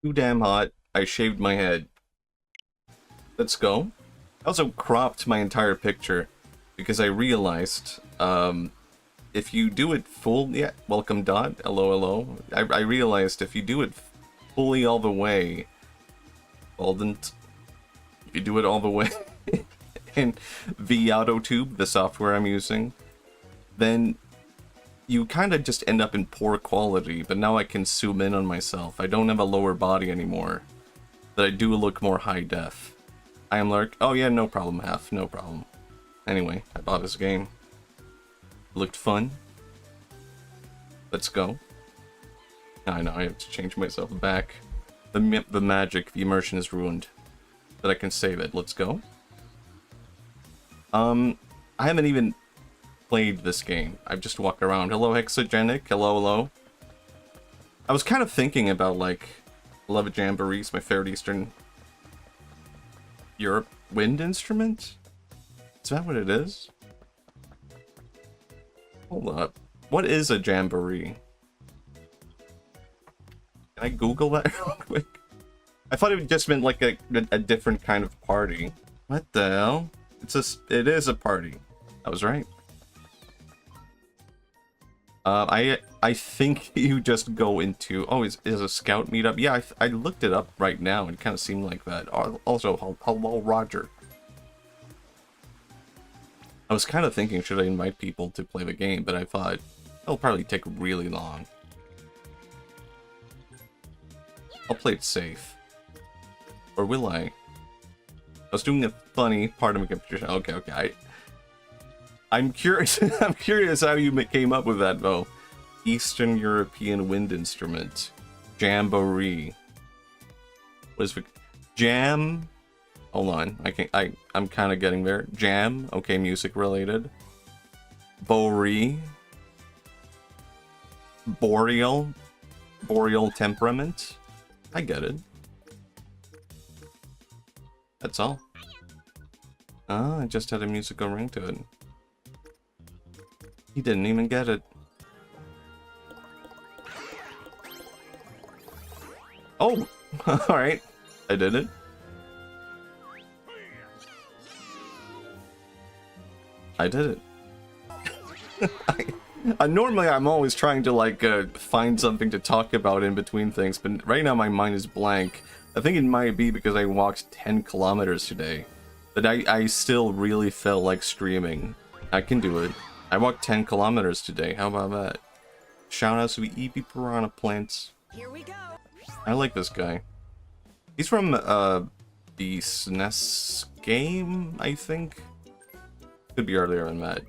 Too damn hot. I shaved my head. Let's go. I also cropped my entire picture because I realized if you do it full, yeah, welcome Dot, hello, hello. I realized if you do it fully all the way, if you do it all the way in VAutoTube, the software I'm using, then you kind of just end up in poor quality, but now I can zoom in on myself. I don't have a lower body anymore, but I do look more high def. I am Lark. Oh yeah, no problem, Half, no problem. Anyway, I bought this game. It looked fun. Let's go. I know, I have to change myself back. The magic, the immersion is ruined. But I can save it. Let's go. I haven't even played this game. I've just walked around. Hello, Hexagenic. Hello, hello. I was kind of thinking about, like, Love Jamborees, my favorite Eastern Europe wind instrument? Is that what it is? Hold up. What is a jamboree? Can I Google that real quick? I thought it just meant like a different kind of party. What the hell? It is a party. I was right. I think you just go into... Oh, is a scout meetup? Yeah, I looked it up right now. It kind of seemed like that. Also, hello, Roger. I was kind of thinking, should I invite people to play the game? But I thought, it'll probably take really long. I'll play it safe. Or will I? I was doing a funny part of my computer. Okay. I'm curious. I'm curious how you came up with that, though. Eastern European wind instrument, jamboree. What is it? Jam? Hold on. I'm kind of getting there. Jam. Okay, music related. Boree. Boreal temperament. I get it. That's all. Ah, I just had a musical ring to it. He didn't even get it. Oh! Alright. I did it. I did it. Normally I'm always trying to like find something to talk about in between things, but right now my mind is blank. I think it might be because I walked 10 kilometers today. But I still really felt like streaming. I can do it. I walked 10 kilometers today. How about that? Shout out to the EP Piranha Plants. Here we go. I like this guy. He's from the SNES game, I think. Could be earlier than that.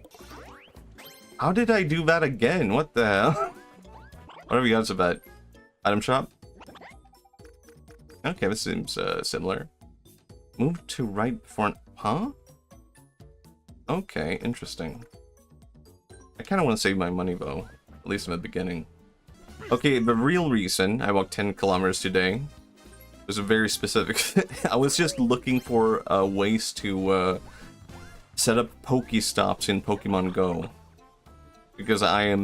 How did I do that again? What the hell? Whatever you guys about. Item shop. Okay, this seems similar. Move to right before an... Huh? Okay, interesting. I kind of want to save my money, though. At least in the beginning. Okay, the real reason I walked 10 kilometers today was a very specific... I was just looking for ways to set up Pokestops in Pokemon Go. Because I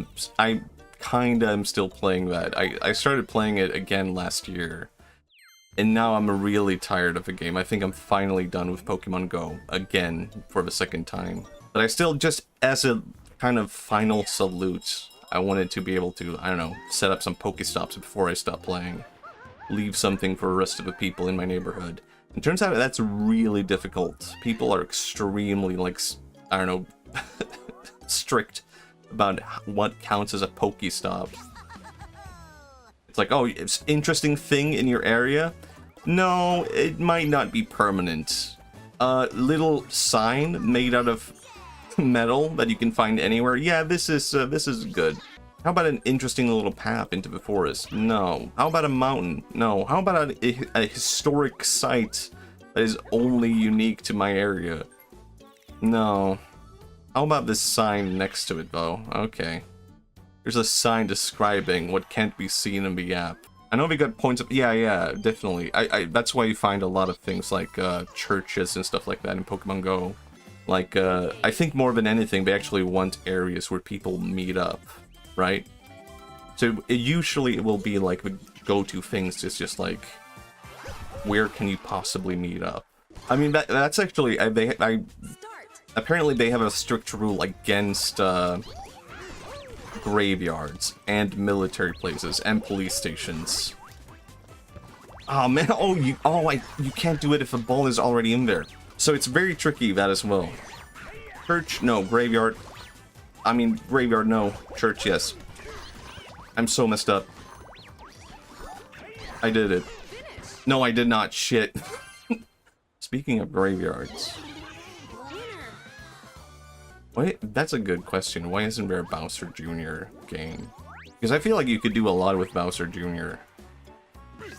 kinda am still playing that. I started playing it again last year. And now I'm really tired of the game. I think I'm finally done with Pokemon Go again for the second time. But I still, just as a kind of final salute, I wanted to be able to, I don't know, set up some Pokestops before I stop playing. Leave something for the rest of the people in my neighborhood. It turns out that's really difficult. People are extremely, like, I don't know, strict about what counts as a Pokestop. It's like, oh, it's interesting thing in your area? No, it might not be permanent. Little sign made out of metal that you can find anywhere. Yeah, this is good. How about an interesting little path into the forest? No. How about a mountain? No. How about a historic site that is only unique to my area? No. How about this sign next to it, though? Okay. There's a sign describing what can't be seen in the app. I know we got points of... Yeah, definitely. That's why you find a lot of things like churches and stuff like that in Pokemon Go. Like, I think more than anything, they actually want areas where people meet up, right? So usually it will be like the go-to things. It's just like, where can you possibly meet up? I mean, that's actually apparently they have a strict rule against graveyards and military places and police stations. Oh man, you can't do it if a ball is already in there. So it's very tricky, that as well. Church, no. Graveyard. I mean, graveyard, no. Church, yes. I'm so messed up. I did it. No, I did not. Shit. Speaking of graveyards. Wait, that's a good question. Why isn't there a Bowser Jr. game? Because I feel like you could do a lot with Bowser Jr.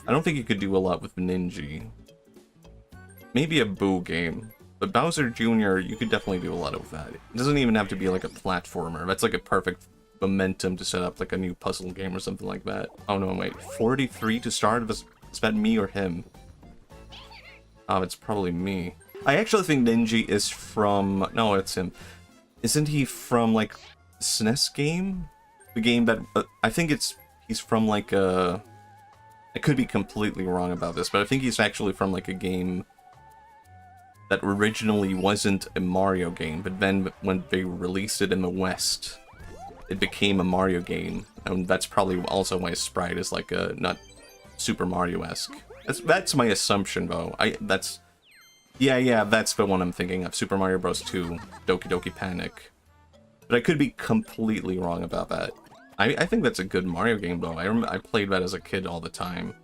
I don't think you could do a lot with Ninja. Maybe a Boo game. But Bowser Jr., you could definitely do a lot with that. It doesn't even have to be like a platformer. That's like a perfect momentum to set up like a new puzzle game or something like that. Oh no, wait. 43 to start? Is that me or him? Oh, it's probably me. I actually think Ninja is from... No, it's him. Isn't he from like SNES game? The game that... I think he's from like a... I could be completely wrong about this, but I think he's actually from like a game that originally wasn't a Mario game, but then when they released it in the West, it became a Mario game, and that's probably also why Sprite is like a not Super Mario-esque. That's my assumption, though. That's the one I'm thinking of. Super Mario Bros. 2, Doki Doki Panic. But I could be completely wrong about that. I think that's a good Mario game, though. I played that as a kid all the time.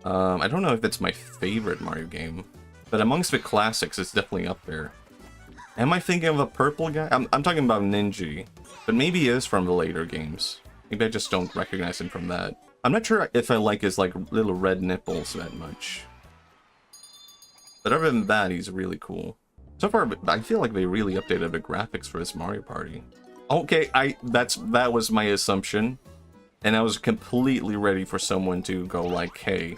I don't know if it's my favorite Mario game, but amongst the classics, it's definitely up there. Am I thinking of a purple guy? I'm talking about Ninja, but maybe he is from the later games. Maybe I just don't recognize him from that. I'm not sure if I like his like little red nipples that much. But other than that, he's really cool. So far, I feel like they really updated the graphics for this Mario Party. Okay, that was my assumption, and I was completely ready for someone to go like, "Hey,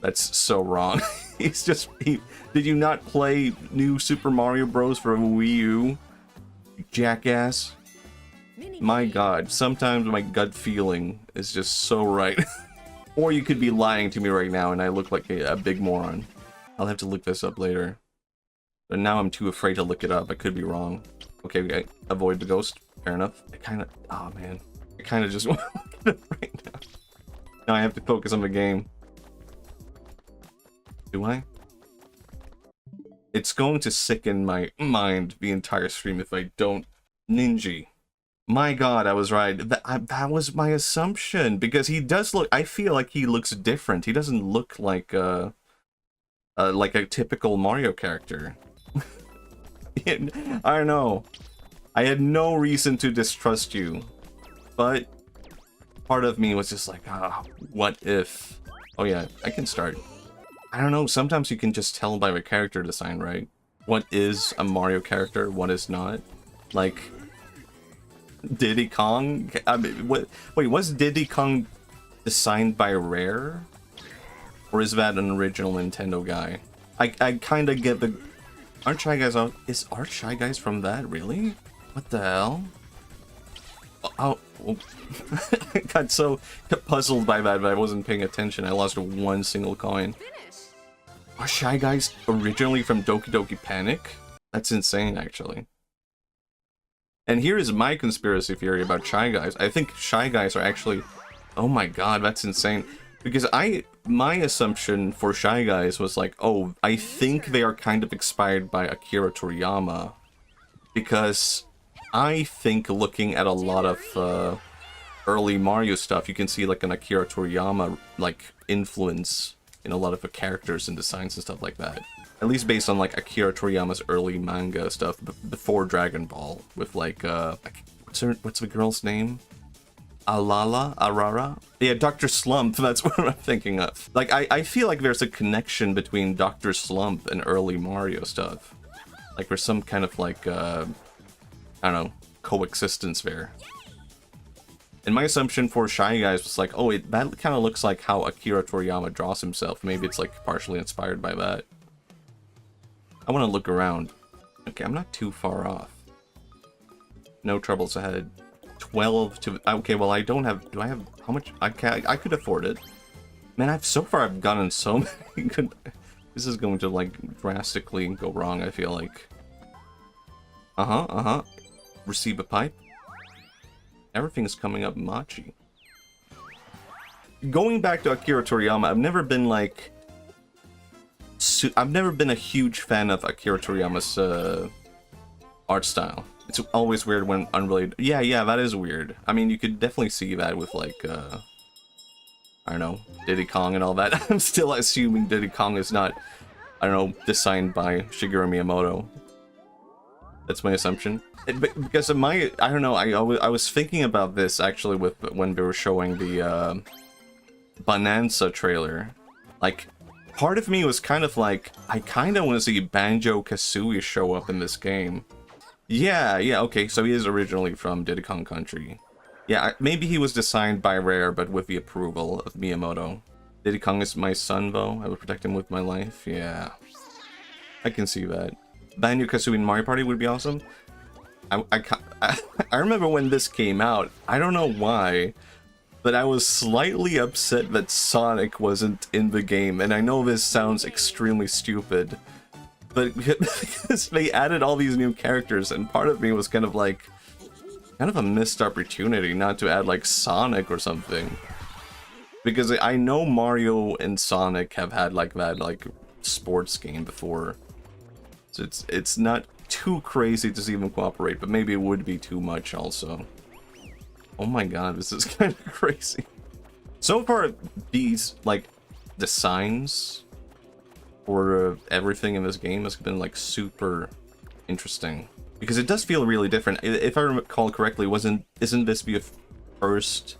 that's so wrong." Did you not play new Super Mario Bros. For Wii U, jackass? My God, sometimes my gut feeling is just so right. Or you could be lying to me right now, and I look like a big moron. I'll have to look this up later. But now I'm too afraid to look it up. I could be wrong. Okay, I avoid the ghost. Fair enough. Oh man. I kind of just want to look at it right now. Now I have to focus on the game. Do I? It's going to sicken my mind the entire stream if I don't. Ninja. My God, I was right. That was my assumption, because he does look... I feel like he looks different. He doesn't look like a typical Mario character. I don't know. I had no reason to distrust you, but part of me was just like, what if? Oh yeah, I can start. I don't know, sometimes you can just tell by the character design, right? What is a Mario character, what is not? Like, Diddy Kong? I mean, wait, was Diddy Kong designed by Rare? Or is that an original Nintendo guy? I kind of get the... Aren't Shy Guys on... Are Shy Guys from that, really? What the hell? Oh, I got so puzzled by that I wasn't paying attention. I lost one single coin. Are Shy Guys originally from Doki Doki Panic? That's insane, actually. And here is my conspiracy theory about Shy Guys. I think Shy Guys are actually... Oh my God, that's insane. Because my assumption for Shy Guys was like, oh, I think they are kind of inspired by Akira Toriyama. Because I think looking at a lot of early Mario stuff, you can see like an Akira Toriyama like influence in a lot of the characters and designs and stuff like that. At least based on like Akira Toriyama's early manga stuff before Dragon Ball, with like what's the girl's name? Arara? Yeah, Dr. Slump, that's what I'm thinking of. Like, I feel like there's a connection between Dr. Slump and early Mario stuff. Like, there's some kind of, like, I don't know, coexistence there. And my assumption for Shy Guys was like, oh, that kind of looks like how Akira Toriyama draws himself. Maybe it's, like, partially inspired by that. I want to look around. Okay, I'm not too far off. No troubles ahead. 12 to... Okay, well, I don't have... Do I have... How much? I could afford it. Man, so far I've gotten so many good... This is going to, like, drastically go wrong, I feel like. Receive a pipe. Everything's coming up machi. Going back to Akira Toriyama, I've never been, like... I've never been a huge fan of Akira Toriyama's, art style. It's always weird when unrelated... Yeah, that is weird. I mean, you could definitely see that with, like, I don't know, Diddy Kong and all that. I'm still assuming Diddy Kong is not, I don't know, designed by Shigeru Miyamoto. That's my assumption. Because of my, I don't know, I was thinking about this actually with when they were showing the Bonanza trailer. Like, part of me was kind of like, I kind of want to see Banjo-Kazooie show up in this game. Yeah, okay, so he is originally from Diddy Kong Country. Yeah, maybe he was designed by Rare, but with the approval of Miyamoto. Diddy Kong is my son, though. I would protect him with my life. Yeah. I can see that. Banjo-Kazooie in Mario Party would be awesome. I remember when this came out, I don't know why, but I was slightly upset that Sonic wasn't in the game. And I know this sounds extremely stupid, but because they added all these new characters, and part of me was kind of like... kind of a missed opportunity not to add, like, Sonic or something. Because I know Mario and Sonic have had, like, that, like, sports game before. So it's not too crazy to see them cooperate, but maybe it would be too much also. Oh my god, this is kind of crazy. So far, these, like, designs for everything in this game has been, like, super interesting. Because it does feel really different. If I recall correctly, isn't this the first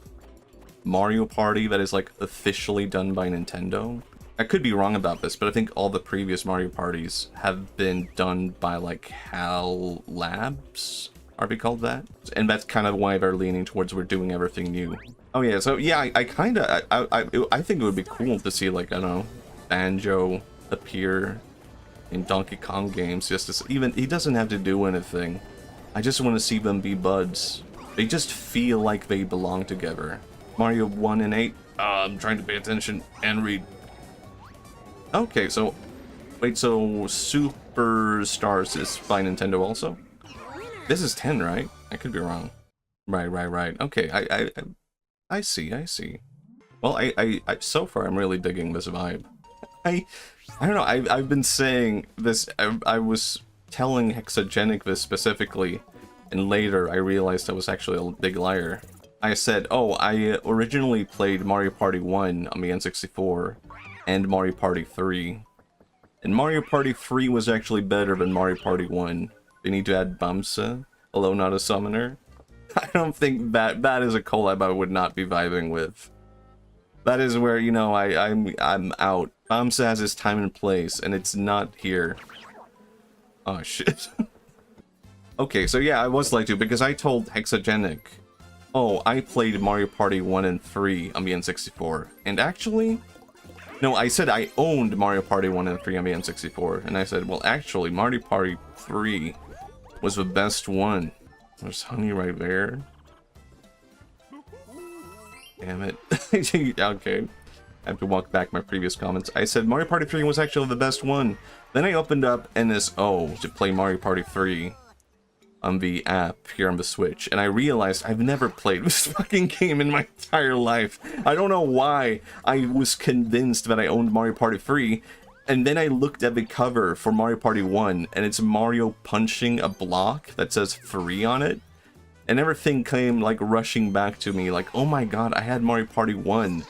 Mario Party that is, like, officially done by Nintendo? I could be wrong about this, but I think all the previous Mario Parties have been done by, like, HAL Labs? Are we called that? And that's kind of why they're leaning towards we're doing everything new. Oh yeah, so yeah, I think it would be cool to see, like, I don't know, Banjo appear in Donkey Kong games, just to, even he doesn't have to do anything. I just want to see them be buds. They just feel like they belong together. Mario 1 and 8. I'm trying to pay attention and read. Okay, so wait, so Superstars is by Nintendo also? This is 10, right? I could be wrong. Right. Okay, I see. Well, I so far I'm really digging this vibe. I don't know, I've been saying this, I was telling Hexagenic this specifically, and later I realized I was actually a big liar. I said, oh, I originally played Mario Party 1 on the N64, and Mario Party 3. And Mario Party 3 was actually better than Mario Party 1. They need to add Bamsa, although not a summoner. I don't think that is a collab I would not be vibing with. That is where, you know, I'm out. Bamsa has his time and place, and it's not here. Oh, shit. Okay, so yeah, I was lied to, because I told Hexagenic, oh, I played Mario Party 1 and 3 on the N64. And actually... no, I said I owned Mario Party 1 and 3 on the N64. And I said, well, actually, Mario Party 3 was the best one. There's honey right there. Damn it. Okay. I have to walk back my previous comments. I said Mario Party 3 was actually the best one. Then I opened up NSO to play Mario Party 3 on the app here on the Switch. And I realized I've never played this fucking game in my entire life. I don't know why I was convinced that I owned Mario Party 3. And then I looked at the cover for Mario Party 1, and it's Mario punching a block that says free on it. And everything came, like, rushing back to me, like, oh my god, I had Mario Party 1.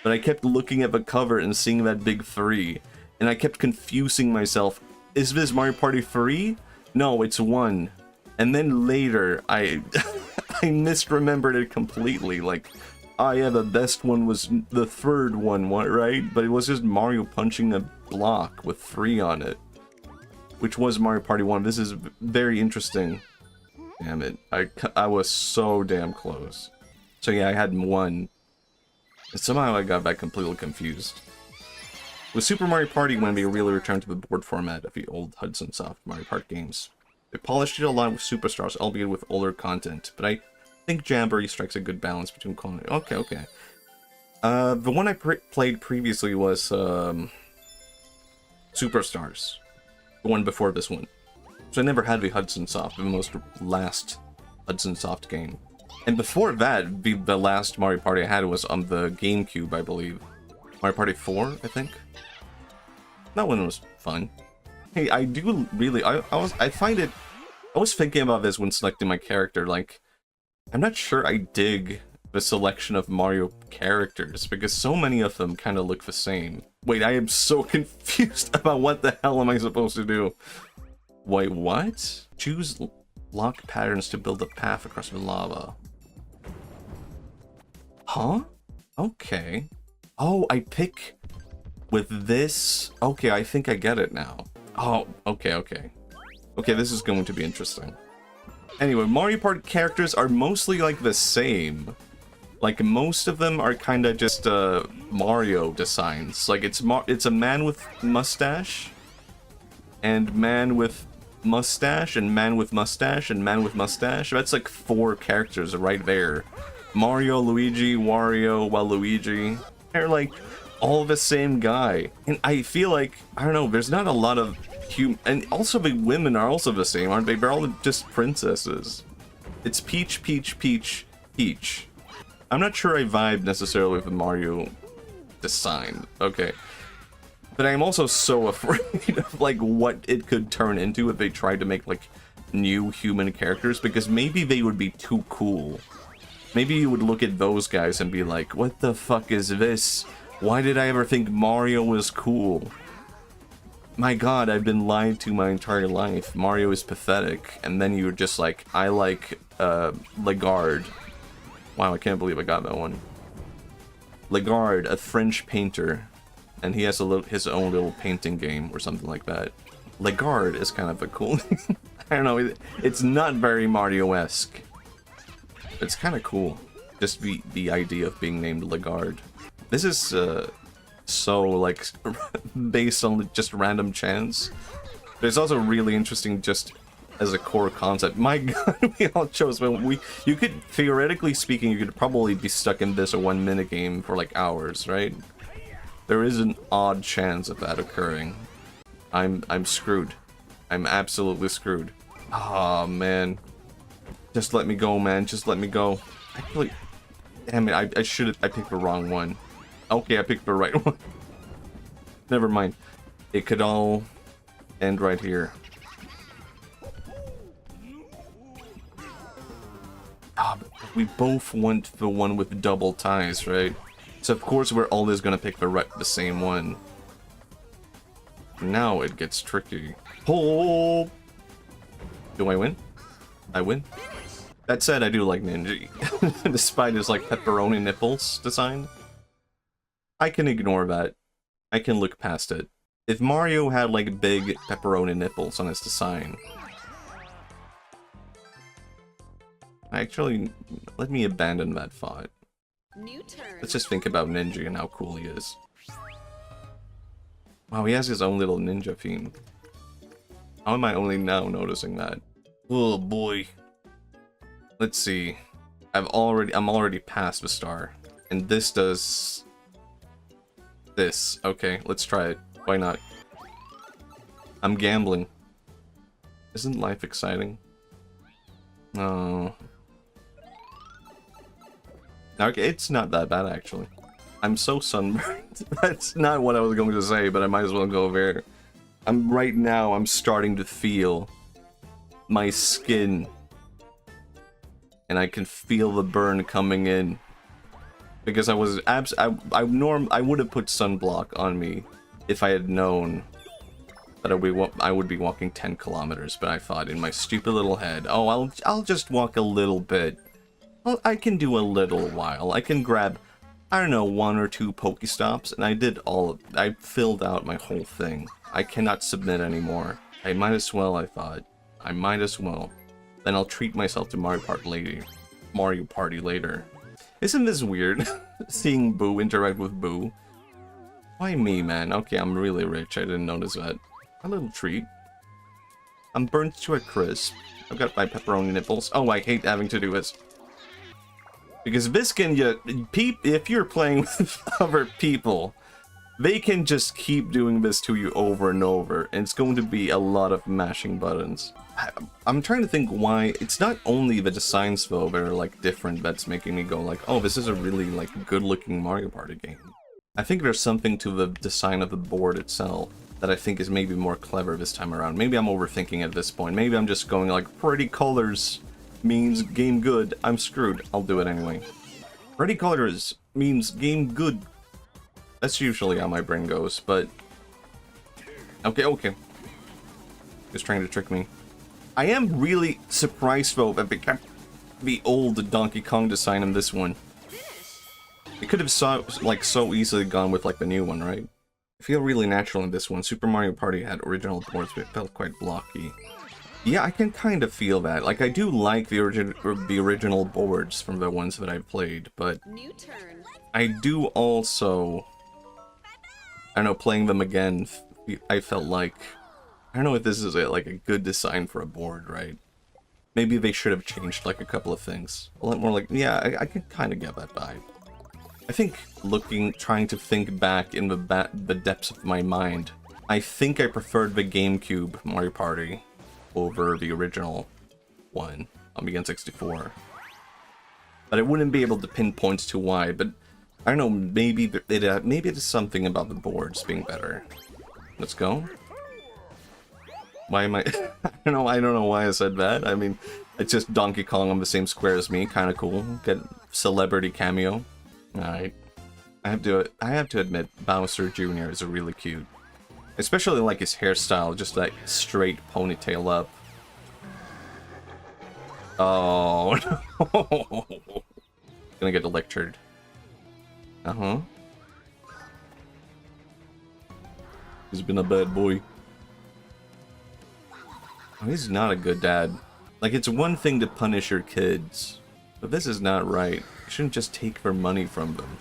But I kept looking at the cover and seeing that big 3. And I kept confusing myself. Is this Mario Party 3? No, it's 1. And then later, I misremembered it completely. Like, oh yeah, the best one was the third one, right? But it was just Mario punching a block with 3 on it. Which was Mario Party 1. This is very interesting. Damn it. I was so damn close. So yeah, I had 1. And somehow I got back completely confused. With Super Mario Party, when we really returned to the board format of the old Hudson Soft Mario Kart games. They polished it a lot with Superstars, albeit with older content, but I think Jamboree strikes a good balance between quality. Okay, okay. The one I played previously was Superstars. The one before this one. So I never had the Hudson Soft, the most last Hudson Soft game. And before that, the last Mario Party I had was on the GameCube, I believe. Mario Party 4, I think. That one was fun. Hey, I do really, I was thinking about this when selecting my character, like, I'm not sure I dig the selection of Mario characters, because so many of them kind of look the same. Wait, I am so confused about what the hell am I supposed to do? Wait, what? Choose lock patterns to build a path across the lava. Huh? Okay. Oh, I pick with this. Okay, I think I get it now. Oh, okay, okay. Okay, this is going to be interesting. Anyway, Mario Party characters are mostly like the same. Like most of them are kind of just Mario designs. Like it's a man with mustache, and man with mustache, and man with mustache, and man with mustache. That's like 4 characters right there. Mario, Luigi, Wario, Waluigi. They're like all the same guy. And I feel like, I don't know, there's not a lot of and also the women are also the same, aren't they? They're all just princesses. It's Peach, Peach, Peach, Peach. I'm not sure I vibe necessarily with the Mario design. Okay. But I'm also so afraid of like what it could turn into if they tried to make like new human characters, because maybe they would be too cool. Maybe you would look at those guys and be like, what the fuck is this? Why did I ever think Mario was cool? My god, I've been lied to my entire life. Mario is pathetic. And then you're just like, I like Lagarde. Wow, I can't believe I got that one. Lagarde, a French painter. And he has his own little painting game or something like that. Lagarde is kind of a cool name. I don't know, it's not very Mario-esque. It's kind of cool. Just the idea of being named Lagarde. This is so like based on just random chance. But it's also really interesting just as a core concept. My god, we all chose, but you could, theoretically speaking, you could probably be stuck in this 1 minute game for like hours, right? There is an odd chance of that occurring. I'm screwed. I'm absolutely screwed. Oh man. Just let me go, man. Just let me go. Actually, damn it, I picked the wrong one. Okay, I picked the right one. Never mind. It could all end right here. Ah, but we both want the one with double ties, right? So of course we're always gonna pick the same one. Now it gets tricky. Oh! Do I win? I win? That said, I do like Ninja. Despite his like pepperoni nipples design. I can ignore that. I can look past it. If Mario had like big pepperoni nipples on his design. Actually, let me abandon that thought. Let's just think about Ninja and how cool he is. Wow, he has his own little ninja theme. How am I only now noticing that? Oh boy. Let's see. I'm already past the star. And this does this. Okay, let's try it. Why not? I'm gambling. Isn't life exciting? No. Okay, it's not that bad actually. I'm so sunburned. That's not what I was going to say, but I might as well go there. Right now, I'm starting to feel my skin. And I can feel the burn coming in. Because I was I would have put sunblock on me if I had known that I would be walking 10 kilometers, but I thought in my stupid little head, oh, I'll just walk a little bit. Well, I can do a little while. I can grab, I don't know, 1 or 2 Pokestops, and I filled out my whole thing. I cannot submit anymore. I might as well, I thought. I might as well. Then I'll treat myself to Mario Party later. Isn't this weird? Seeing Boo interact with Boo. Why me, man? Okay, I'm really rich. I didn't notice that. A little treat. I'm burnt to a crisp. I've got my pepperoni nipples. Oh, I hate having to do this. Because this can, if you're playing with other people, they can just keep doing this to you over and over, and it's going to be a lot of mashing buttons. I'm trying to think why. It's not only the designs though that are like different that's making me go like, oh, this is a really like good-looking Mario Party game. I think there's something to the design of the board itself that I think is maybe more clever this time around. Maybe I'm overthinking at this point. Maybe I'm just going like, pretty colors means game good. I'm screwed. I'll do it anyway. Pretty colors means game good. That's usually how my brain goes, but... Okay. Just trying to trick me. I am really surprised, though, that they kept the old Donkey Kong design in this one. It could have so easily gone with, like, the new one, right? I feel really natural in this one. Super Mario Party had original boards, but it felt quite blocky. Yeah, I can kind of feel that. Like, I do like the original boards from the ones that I've played, but... I do also... I don't know, playing them again, I felt like... I don't know if this is like a good design for a board, right? Maybe they should have changed like a couple of things. A lot more like, yeah, I can kind of get that vibe. I think trying to think back in the depths of my mind, I think I preferred the GameCube Mario Party over the original one on the N64. But I wouldn't be able to pinpoint to why, but I don't know, maybe it is something about the boards being better. Let's go. Why am I... I don't know why I said that. I mean, it's just Donkey Kong on the same square as me. Kind of cool. Get celebrity cameo. Alright. I have to admit, Bowser Jr. is really cute. Especially like his hairstyle, just like straight ponytail up. Oh no. Gonna get lectured. Uh-huh. He's been a bad boy. Oh, he's not a good dad. Like, it's one thing to punish your kids, but this is not right. You shouldn't just take their money from them.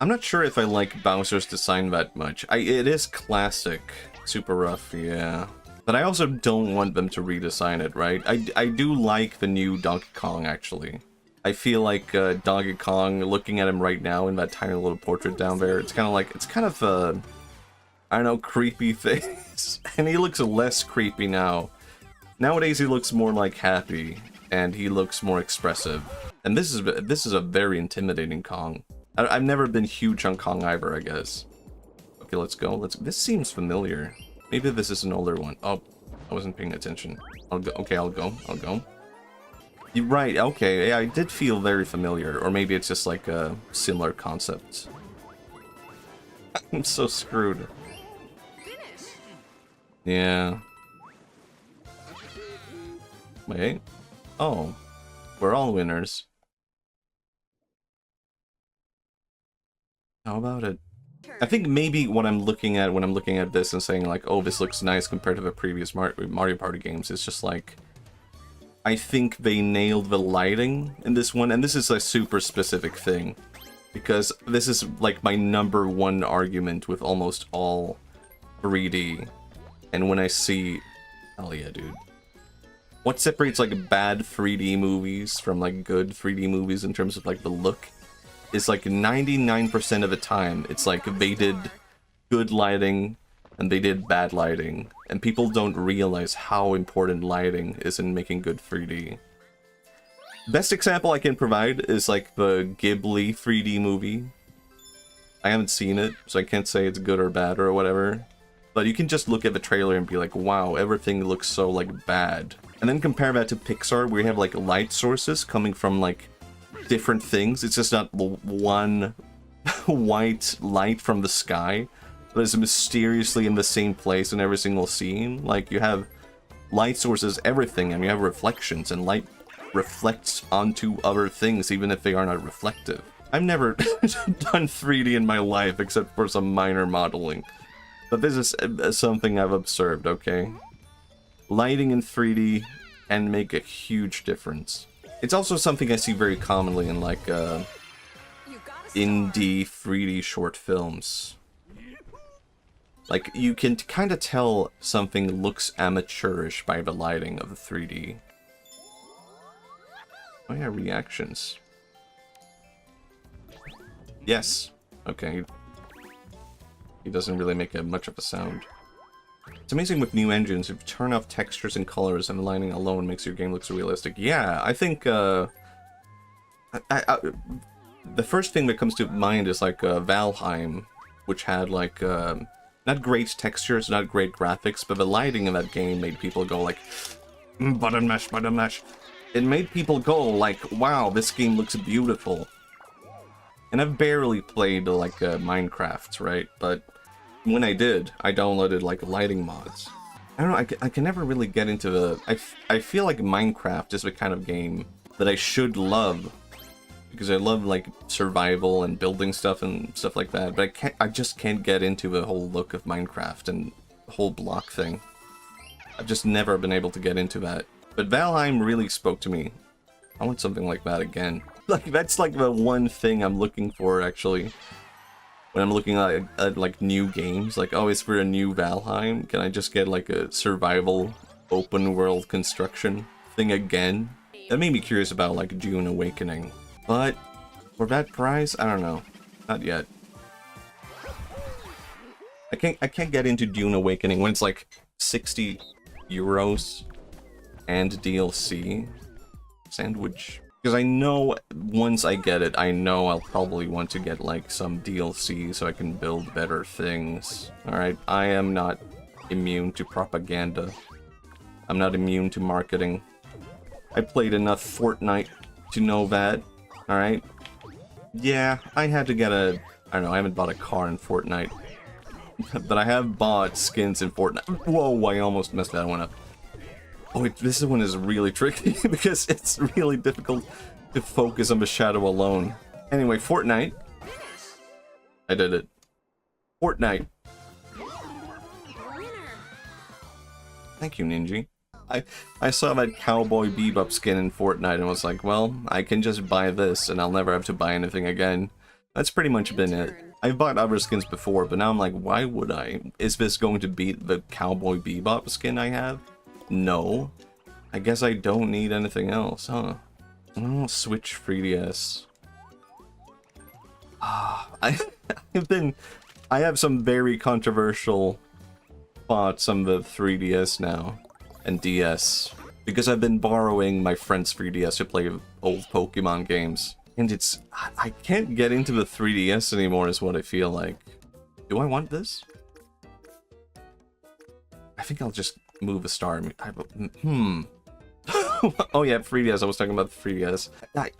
I'm not sure if I like Bowser's design that much. It is classic. Super rough, yeah. But I also don't want them to redesign it, right? I do like the new Donkey Kong, actually. I feel like Donkey Kong, looking at him right now in that tiny little portrait down there, it's kind of I don't know, creepy face. And he looks less creepy now. Nowadays he looks more like happy, and he looks more expressive. And this is a very intimidating Kong. I've never been huge on Kong either, I guess. Okay, let's go. This seems familiar. Maybe this is an older one. Oh, I wasn't paying attention. I'll go. Okay, I'll go. You're right. Okay, yeah, I did feel very familiar. Or maybe it's just like a similar concept. I'm so screwed. Yeah. Wait. Oh. We're all winners. How about it? I think maybe what I'm looking at when I'm looking at this and saying like, oh, this looks nice compared to the previous Mario Party games, is just like, I think they nailed the lighting in this one, and this is a super specific thing, because this is like my #1 argument with almost all 3D, and when I see, hell yeah, dude. What separates like bad 3D movies from like good 3D movies in terms of like the look is like 99% of the time, it's like they did good lighting and they did bad lighting, and people don't realize how important lighting is in making good 3D. Best example I can provide is like the Ghibli 3D movie. I haven't seen it, so I can't say it's good or bad or whatever, but you can just look at the trailer and be like, wow, everything looks so like bad. And then compare that to Pixar, where you have like light sources coming from like different things. It's just not one white light from the sky, but it's mysteriously in the same place in every single scene. Like, you have light sources, everything, and you have reflections, and light reflects onto other things even if they are not reflective. I've never done 3D in my life except for some minor modeling, but this is something I've observed, okay? Lighting in 3D can make a huge difference. It's also something I see very commonly in like indie 3D short films. Like, you can kind of tell something looks amateurish by the lighting of the 3D. Oh yeah, reactions. Yes. Okay. He doesn't really make much of a sound. It's amazing with new engines, if you turn off textures and colors and lighting alone makes your game look so realistic. Yeah, I think, the first thing that comes to mind is, like, Valheim, which had, like, not great textures, not great graphics, but the lighting in that game made people go, like, button mesh, button mesh. It made people go, like, wow, this game looks beautiful. And I've barely played, like, Minecraft, right? But when I did, I downloaded, like, lighting mods. I don't know, I can never really get into the... I feel like Minecraft is the kind of game that I should love. Because I love, like, survival and building stuff and stuff like that. But I just can't get into the whole look of Minecraft and the whole block thing. I've just never been able to get into that. But Valheim really spoke to me. I want something like that again. Like, that's like the one thing I'm looking for, actually. When I'm looking at like, new games. Like, oh, is for a new Valheim? Can I just get, like, a survival, open-world construction thing again? That made me curious about, like, Dune Awakening. But, for that price, I don't know. Not yet. I can't get into Dune Awakening when it's, like, 60 euros and DLC sandwich. Because I know once I get it, I know I'll probably want to get like some DLC so I can build better things. Alright, I am not immune to propaganda. I'm not immune to marketing. I played enough Fortnite to know that. Alright? Yeah, I had to get a... I don't know, I haven't bought a car in Fortnite. But I have bought skins in Fortnite. Whoa, I almost messed that one up. Oh, wait, this one is really tricky because it's really difficult to focus on the shadow alone. Anyway, Fortnite. I did it. Fortnite. Thank you, Ninja. I saw that Cowboy Bebop skin in Fortnite and was like, well, I can just buy this and I'll never have to buy anything again. That's pretty much been it. I've bought other skins before, but now I'm like, why would I? Is this going to beat the Cowboy Bebop skin I have? No. I guess I don't need anything else, huh? Oh, Switch 3DS. I have some very controversial thoughts on the 3DS now. And DS. Because I've been borrowing my friend's 3DS to play old Pokemon games. And it's... I can't get into the 3DS anymore is what I feel like. Do I want this? I think I'll just move a star. Oh yeah, 3DS. I was talking about the 3DS.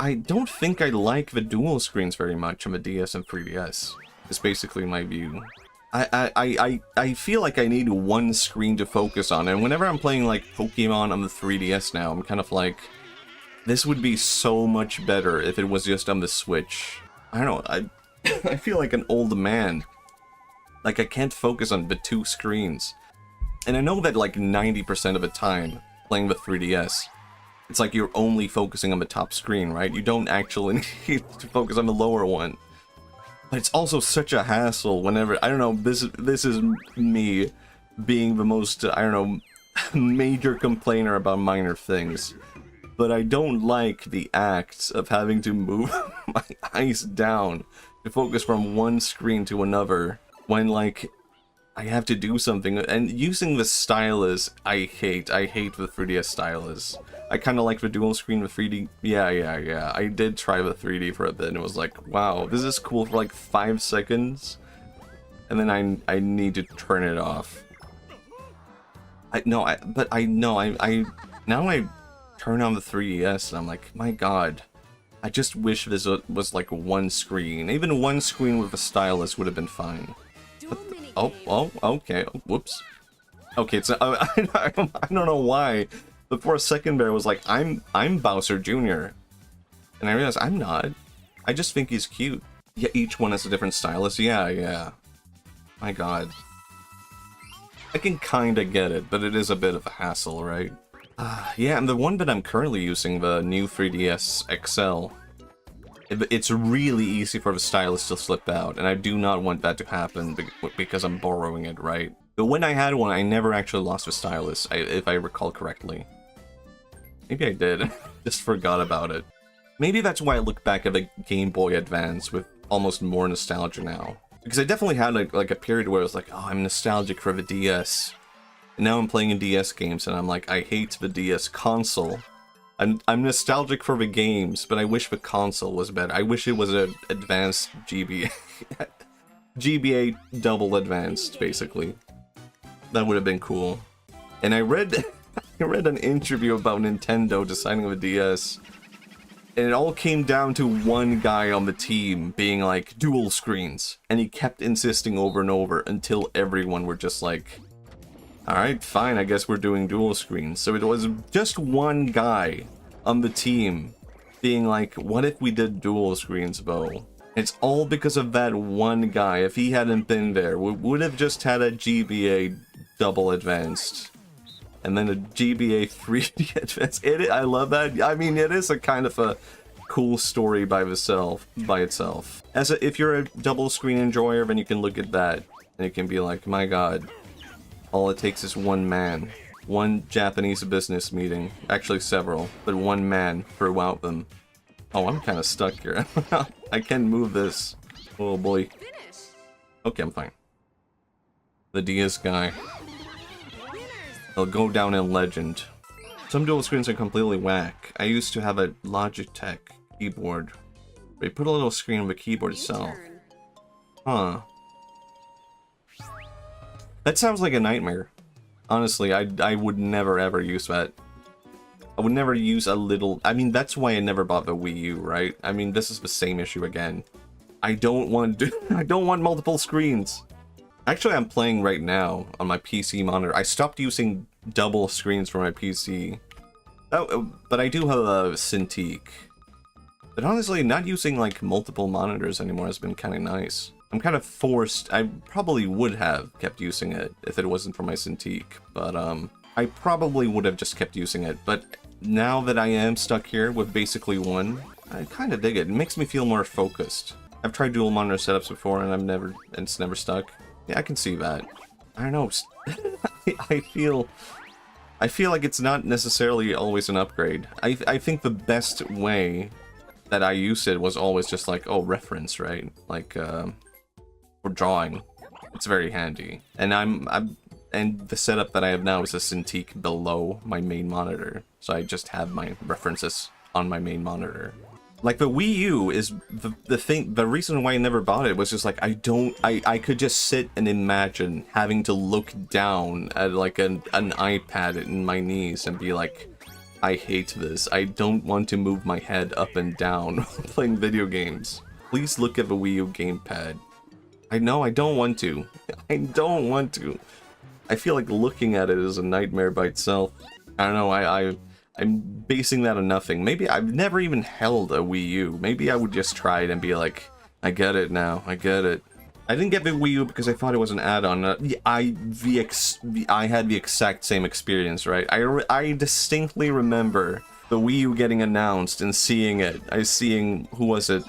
I don't think I like the dual screens very much on the DS and 3DS. It's basically my view. I feel like I need one screen to focus on, and whenever I'm playing like Pokemon on the 3DS now, I'm kind of like, this would be so much better if it was just on the Switch. I don't know, I feel like an old man. Like I can't focus on the two screens. And I know that like 90% of the time, playing the 3DS, it's like you're only focusing on the top screen, right? You don't actually need to focus on the lower one. But it's also such a hassle whenever, I don't know, this is me being the most, I don't know, major complainer about minor things. But I don't like the act of having to move my eyes down to focus from one screen to another when, like, I have to do something. And using the stylus, I hate the 3DS stylus. I kind of like the dual screen with 3D. Yeah. I did try the 3D for a bit and it was like, wow, this is cool for like 5 seconds. And then I need to turn it off. Now I turn on the 3DS and I'm like, my god, I just wish this was like one screen. Even one screen with a stylus would have been fine. But okay, whoops. Okay, so I don't know why. But for a second there, I was like, I'm Bowser Jr. And I realized I'm not. I just think he's cute. Yeah, each one has a different stylus. Yeah. My god. I can kinda get it, but it is a bit of a hassle, right? Yeah, and the one that I'm currently using, the new 3DS XL, it's really easy for the stylus to slip out, and I do not want that to happen because I'm borrowing it, right? But when I had one, I never actually lost the stylus, if I recall correctly. Maybe I did. Just forgot about it. Maybe that's why I look back at the Game Boy Advance with almost more nostalgia now. Because I definitely had like a period where I was like, oh, I'm nostalgic for the DS. And now I'm playing in DS games and I'm like, I hate the DS console. I'm nostalgic for the games, but I wish the console was better. I wish it was an advanced GBA. GBA double advanced, basically. That would have been cool. And I read an interview about Nintendo designing the DS. And it all came down to one guy on the team being like, dual screens. And he kept insisting over and over until everyone were just like, alright, fine, I guess we're doing dual screens. So it was just one guy on the team being like, what if we did dual screens, Bo? It's all because of that one guy. If he hadn't been there, we would have just had a GBA double advanced. And then a GBA 3D advanced. I love that. I mean, it is a kind of a cool story by itself. If you're a double screen enjoyer, then you can look at that and you can be like, my god, all it takes is one man. One Japanese business meeting. Actually several, but one man throughout them. Oh, I'm kind of stuck here. I can't move this. Oh boy. Okay, I'm fine. The DS guy. They'll go down in legend. Some dual screens are completely whack. I used to have a Logitech keyboard. They put a little screen on the keyboard itself. Huh. That sounds like a nightmare. Honestly, I would never ever use that. I would never use a little... I mean, that's why I never bought the Wii U, right? I mean, this is the same issue again. I don't want I don't want multiple screens. Actually, I'm playing right now on my PC monitor. I stopped using double screens for my PC. Oh, but I do have a Cintiq. But honestly, not using like multiple monitors anymore has been kind of nice. I'm kind of forced. I probably would have kept using it if it wasn't for my Cintiq. But I probably would have just kept using it. But now that I am stuck here with basically one, I kind of dig it. It makes me feel more focused. I've tried dual monitor setups before and it's never stuck. Yeah, I can see that. I don't know. I feel like it's not necessarily always an upgrade. I think the best way that I used it was always just like, oh, reference, right? Like for drawing. It's very handy. And and the setup that I have now is a Cintiq below my main monitor. So I just have my references on my main monitor. Like, the Wii U is the reason why I never bought it was just like, I could just sit and imagine having to look down at like an iPad in my knees and be like, I hate this. I don't want to move my head up and down playing video games. Please look at the Wii U gamepad. I know, I don't want to. I don't want to. I feel like looking at it is a nightmare by itself. I don't know, I'm basing that on nothing. Maybe I've never even held a Wii U. Maybe I would just try it and be like, I get it now, I get it. I didn't get the Wii U because I thought it was an add-on. I had the exact same experience, right? I distinctly remember the Wii U getting announced and seeing it. Seeing, who was it?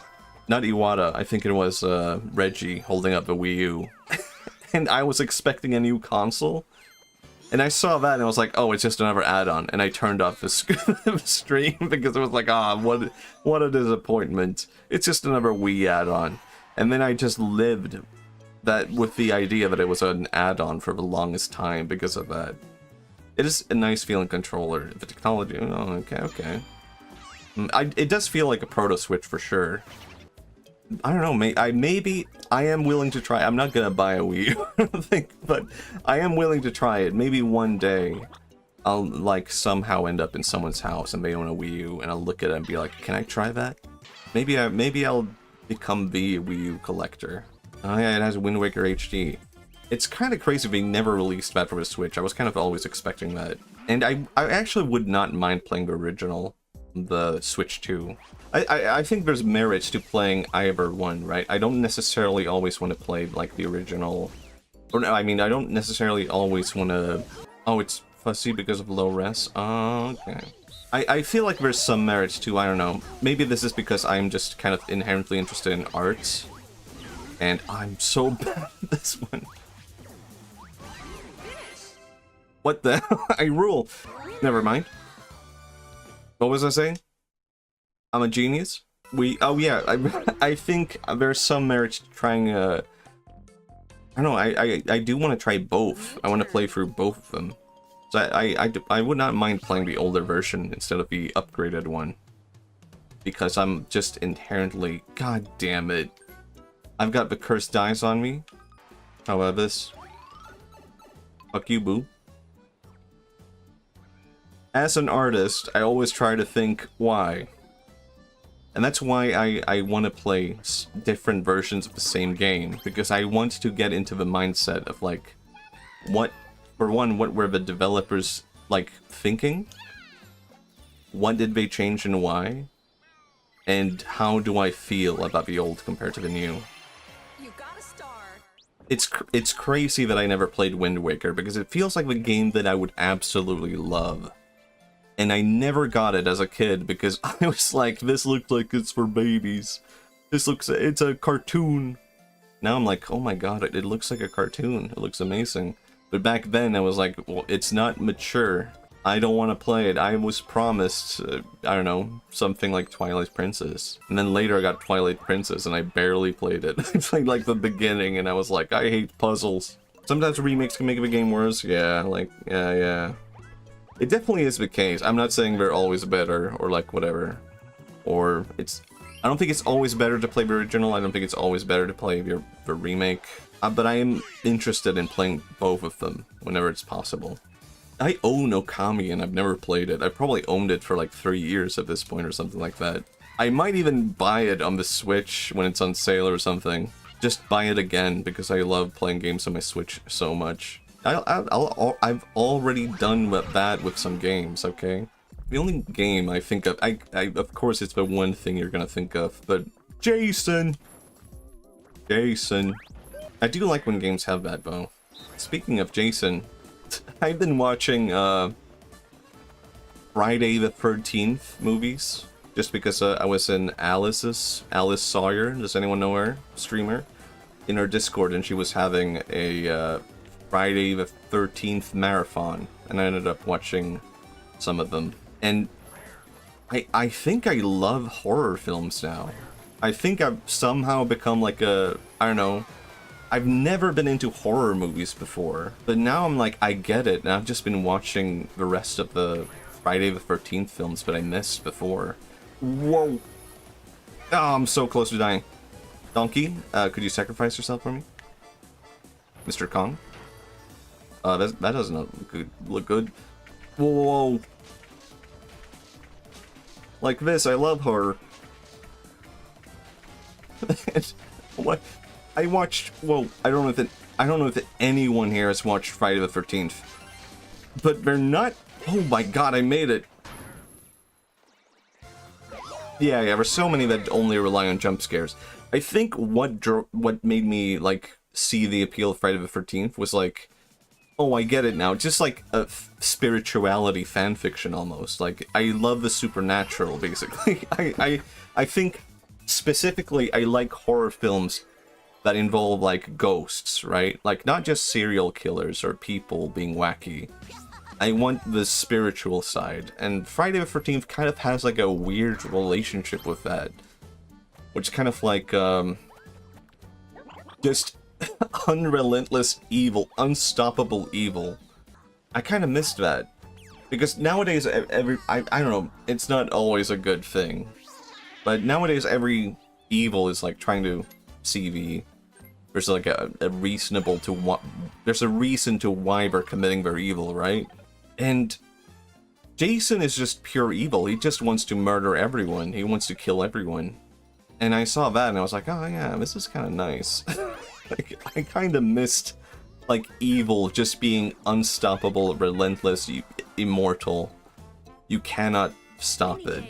Not Iwata, I think it was Reggie holding up the Wii U. And I was expecting a new console. And I saw that and I was like, oh, it's just another add-on. And I turned off the stream because it was like, what a disappointment. It's just another Wii add-on. And then I just lived that with the idea that it was an add-on for the longest time because of that. It is a nice feeling controller. The technology, oh, okay. It does feel like a Proto Switch for sure. I don't know, maybe I am willing to try. I'm not gonna buy a Wii U, I don't think, but I am willing to try it. Maybe one day I'll like somehow end up in someone's house and they own a Wii U, and I'll look at it and be like, can I try that? Maybe I'll become the Wii U collector. Oh yeah, it has Wind Waker HD. It's kind of crazy they never released that for the Switch. I was kind of always expecting that. And I actually would not mind playing the original, the Switch 2. I think there's merit to playing either one, right? I don't necessarily always want to play, like, the original... Or no, I mean, I don't necessarily always want to... Oh, it's fussy because of low res? Oh, okay. I feel like there's some merit to, I don't know. Maybe this is because I'm just kind of inherently interested in arts. And I'm so bad at this one. What the hell? I rule! Never mind. What was I saying? I'm a genius? Oh yeah, I think there's some merit to trying, I don't know, I do want to try both. I want to play through both of them. So I would not mind playing the older version instead of the upgraded one. Because I'm just inherently, god damn it. I've got the cursed dice on me. How about this? Fuck you, boo. As an artist, I always try to think, why? And that's why I want to play different versions of the same game. Because I want to get into the mindset of, like, what, for one, what were the developers, like, thinking? What did they change and why? And how do I feel about the old compared to the new? You got a star. It's crazy that I never played Wind Waker, because it feels like the game that I would absolutely love. And I never got it as a kid, because I was like, this looks like it's for babies. It's a cartoon. Now I'm like, oh my god, it looks like a cartoon. It looks amazing. But back then I was like, well, it's not mature. I don't want to play it. I was promised, I don't know, something like Twilight Princess. And then later I got Twilight Princess and I barely played it. It's like the beginning and I was like, I hate puzzles. Sometimes remakes can make the game worse. Yeah, like, yeah. It definitely is the case. I'm not saying they're always better or like whatever. Or I don't think it's always better to play the original. I don't think it's always better to play the remake. But I am interested in playing both of them whenever it's possible. I own Okami and I've never played it. I probably owned it for like 3 years at this point or something like that. I might even buy it on the Switch when it's on sale or something. Just buy it again because I love playing games on my Switch so much. I've already done that with some games, okay? The only game I think of, of course it's the one thing you're gonna think of, but Jason! I do like when games have that, though. Speaking of Jason, I've been watching Friday the 13th movies, just because I was in Alice Sawyer, does anyone know her? Streamer. In her Discord, and she was having a Friday the 13th marathon, and I ended up watching some of them. And I think I love horror films now. I think I've somehow become like I don't know, I've never been into horror movies before, but now I'm like, I get it, and I've just been watching the rest of the Friday the 13th films that I missed before. Whoa! Oh, I'm so close to dying. Donkey, could you sacrifice yourself for me? Mr. Kong? That doesn't look good. Whoa! Like this, I love horror. What? I watched, well, I don't know if anyone here has watched Friday the 13th. But they're not, oh my god, I made it. Yeah, there's so many that only rely on jump scares. I think what made me, like, see the appeal of Friday the 13th was like, oh, I get it now. Just like a spirituality fanfiction almost. Like, I love the supernatural, basically. I think, specifically, I like horror films that involve, like, ghosts, right? Like, not just serial killers or people being wacky. I want the spiritual side, and Friday the 13th kind of has, like, a weird relationship with that. Which kind of, like, just unrelentless evil, unstoppable evil. I kind of missed that. Because nowadays, I don't know, it's not always a good thing. But nowadays, every evil is, like, trying to CV. There's like a reasonable to what there's a reason to why they're committing their evil, right? And Jason is just pure evil. He just wants to murder everyone. He wants to kill everyone. And I saw that and I was like, oh yeah, this is kind of nice. Like, I kind of missed like evil just being unstoppable, relentless, immortal. You cannot stop it.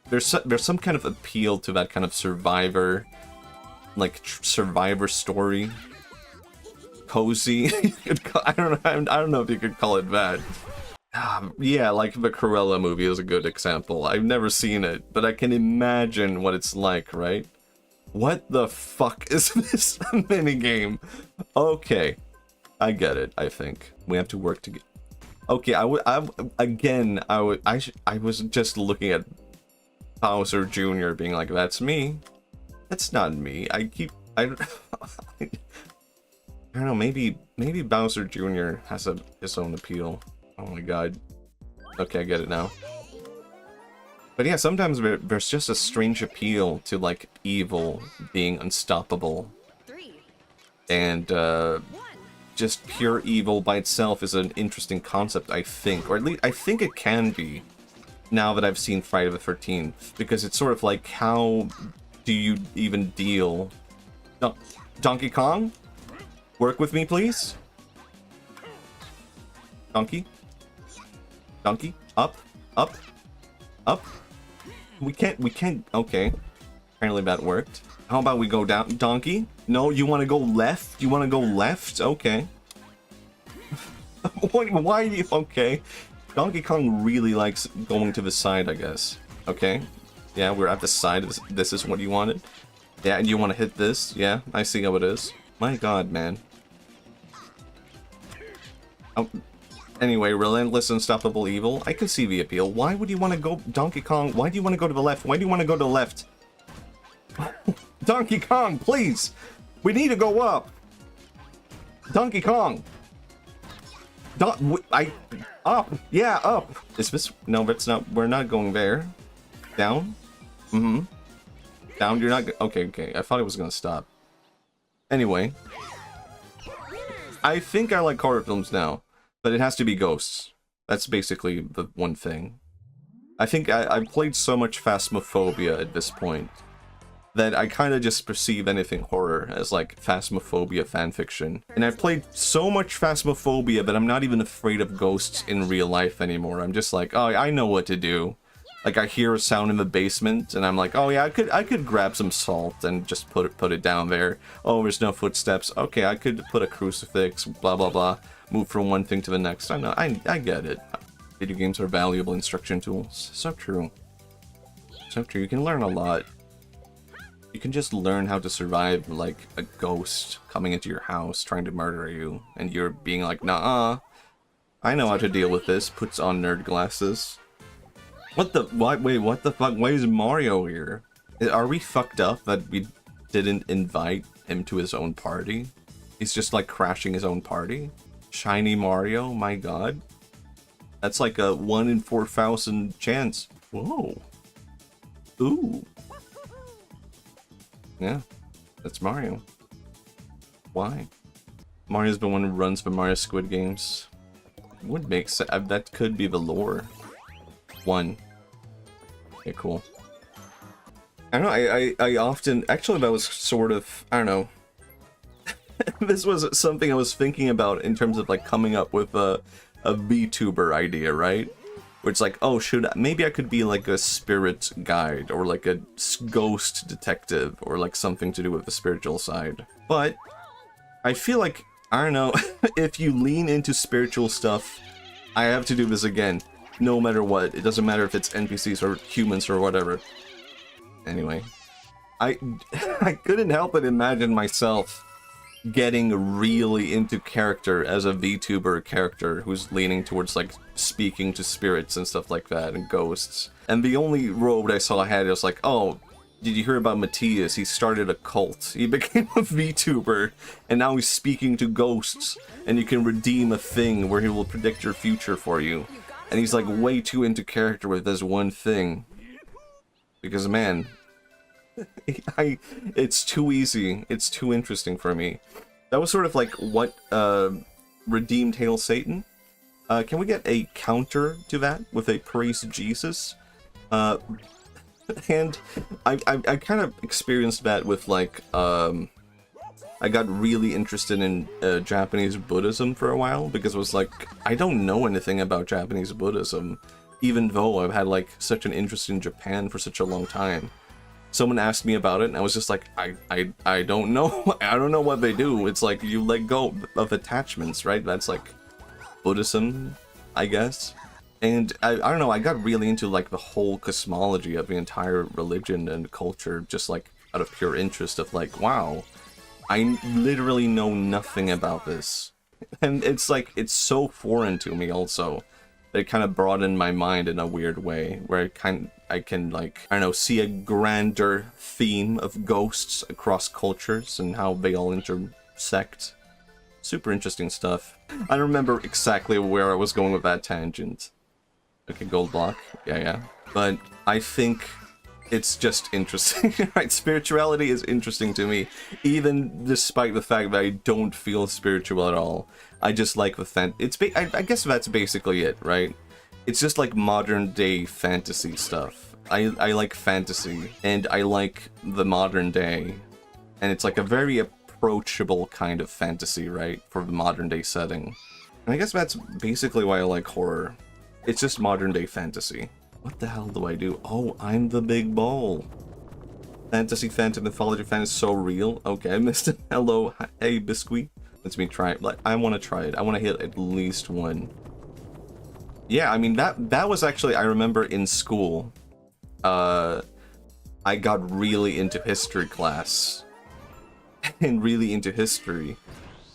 There's some kind of appeal to that kind of survivor, like survivor story, cozy. I don't know if you could call it that. Yeah, like the Cruella movie is a good example. I've never seen it, but I can imagine what it's like, right? What the fuck is this minigame? Okay, I get it. I think we have to work together. Okay, I was just looking at Bowser Jr. being like, that's me. That's not me. I don't know, maybe Bowser Jr. has his own appeal. Oh my god. Okay, I get it now. But yeah, sometimes there's just a strange appeal to, like, evil being unstoppable. And, just pure evil by itself is an interesting concept, I think. Or at least, I think it can be, now that I've seen Friday the 13th. Because it's sort of like, how do you even deal... Donkey Kong? Work with me, please? Donkey? Donkey? Up? Up? Up? We can't, okay. Apparently that worked. How about we go down, Donkey? No, you want to go left? You want to go left? Okay. Why are you, okay. Donkey Kong really likes going to the side, I guess. Okay. Yeah, we're at the side. This is what you wanted. Yeah, and you want to hit this? Yeah, I see how it is. My god, man. Oh, anyway, relentless, unstoppable evil. I can see the appeal. Why would you want to go, Donkey Kong? Why do you want to go to the left? Why do you want to go to the left? Donkey Kong, please! We need to go up! Donkey Kong! Up! Yeah, up! Is this... No, that's not... We're not going there. Down? Mm-hmm. Down, you're not... Okay. I thought it was gonna stop. Anyway. I think I like horror films now. But it has to be ghosts. That's basically the one thing. I think I've played so much Phasmophobia at this point that I kind of just perceive anything horror as like Phasmophobia fanfiction. And I've played so much Phasmophobia that I'm not even afraid of ghosts in real life anymore. I'm just like, oh, I know what to do. Like, I hear a sound in the basement, and I'm like, oh yeah, I could grab some salt and just put it down there. Oh, there's no footsteps. Okay, I could put a crucifix, blah blah blah. Move from one thing to the next. I know, I get it. Video games are valuable instruction tools. So true. So true. You can learn a lot. You can just learn how to survive, like, a ghost coming into your house trying to murder you, and you're being like, nah, I know how to deal with this. Puts on nerd glasses. What the? Wait, what the fuck? Why is Mario here? Are we fucked up that we didn't invite him to his own party? He's just, like, crashing his own party? Shiny Mario? My god. That's like a 1 in 4,000 chance. Whoa. Ooh. Yeah, that's Mario. Why? Mario's the one who runs the Mario Squid Games. Would make sense. That could be the lore. 1. Okay, cool. I don't know, I often... Actually, that was sort of... I don't know. This was something I was thinking about in terms of, like, coming up with a VTuber idea, right? Where it's like, oh, maybe I could be like a spirit guide, or like a ghost detective, or like something to do with the spiritual side. But I feel like, I don't know, if you lean into spiritual stuff, I have to do this again, no matter what. It doesn't matter if it's NPCs or humans or whatever. Anyway, I couldn't help but imagine myself getting really into character as a VTuber character who's leaning towards, like, speaking to spirits and stuff like that, and ghosts. And the only road I saw ahead was like, oh, did you hear about Matthias? He started a cult. He became a VTuber, and now he's speaking to ghosts, and you can redeem a thing where he will predict your future for you. And he's, like, way too into character with this one thing. Because, man... it's too easy. It's too interesting for me. That was sort of like what redeemed Hail Satan. Can we get a counter to that with a praise Jesus? And I kind of experienced that with, like, I got really interested in Japanese Buddhism for a while, because it was like, I don't know anything about Japanese Buddhism, even though I've had, like, such an interest in Japan for such a long time. Someone asked me about it, and I was just like, I don't know. I don't know what they do. It's like, you let go of attachments, right? That's like Buddhism, I guess. And I don't know, I got really into, like, the whole cosmology of the entire religion and culture, just, like, out of pure interest of, like, wow, I literally know nothing about this. And it's like, it's so foreign to me also, that it kind of broadened my mind in a weird way, where I can, like, I don't know, see a grander theme of ghosts across cultures and how they all intersect. Super interesting stuff. I don't remember exactly where I was going with that tangent. Okay, gold block. Yeah. But I think it's just interesting, right? Spirituality is interesting to me, even despite the fact that I don't feel spiritual at all. I just like the I guess that's basically it, right? It's just like modern day fantasy stuff. I like fantasy, and I like the modern day, and it's like a very approachable kind of fantasy, right? For the modern day setting. And I guess that's basically why I like horror. It's just modern day fantasy. What the hell do I do? Oh, I'm the big ball. Fantasy, phantom, mythology, fan is so real. Okay, I missed it. Hello, hey, biscuit. Let's me try it. Like, I want to try it. I want to hit at least one. Yeah, I mean, that was actually, I remember in school, I got really into history class. And really into history.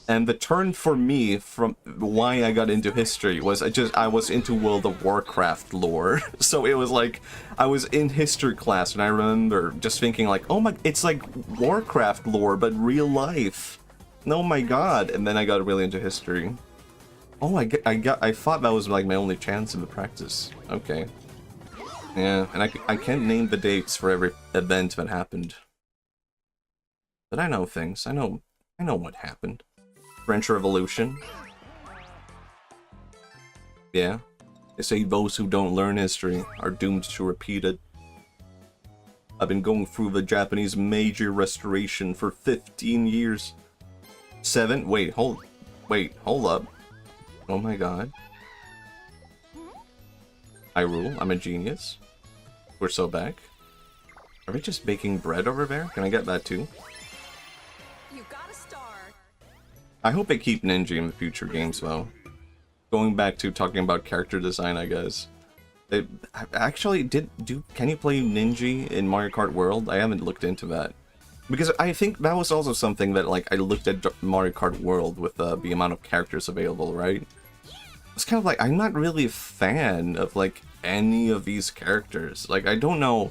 And the turn for me from why I got into history was I was into World of Warcraft lore. So it was like, I was in history class and I remember just thinking like, oh my, it's like Warcraft lore, but real life. Oh my god. And then I got really into history. Oh, I thought that was like my only chance in the practice. Okay. Yeah, and I can't name the dates for every event that happened. But I know things. I know what happened. French Revolution. Yeah. They say those who don't learn history are doomed to repeat it. I've been going through the Japanese Meiji Restoration for 15 years. 7? Wait, hold up. Oh my god. I rule. I'm a genius. We're so back. Are we just baking bread over there? Can I get that too? I hope they keep Ninja in the future games, though. Going back to talking about character design, I guess. They actually can you play Ninja in Mario Kart World? I haven't looked into that. Because I think that was also something that, like, I looked at Mario Kart World with the amount of characters available, right? It's kind of like, I'm not really a fan of, like, any of these characters. Like, I don't know,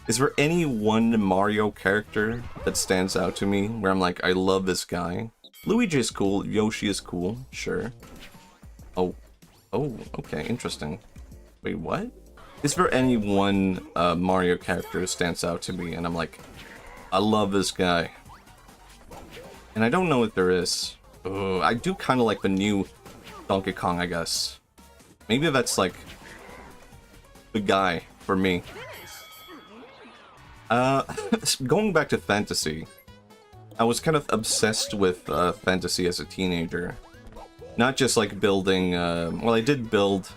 is there any one Mario character that stands out to me where I'm like, I love this guy? Luigi is cool, Yoshi is cool, sure. Oh, okay, interesting. Wait, what? Is there any one Mario character who stands out to me and I'm like, I love this guy? And I don't know if there is. I do kind of like the new Donkey Kong, I guess. Maybe that's like the guy for me. Going back to fantasy, I was kind of obsessed with fantasy as a teenager. Not just like building, well, I did build,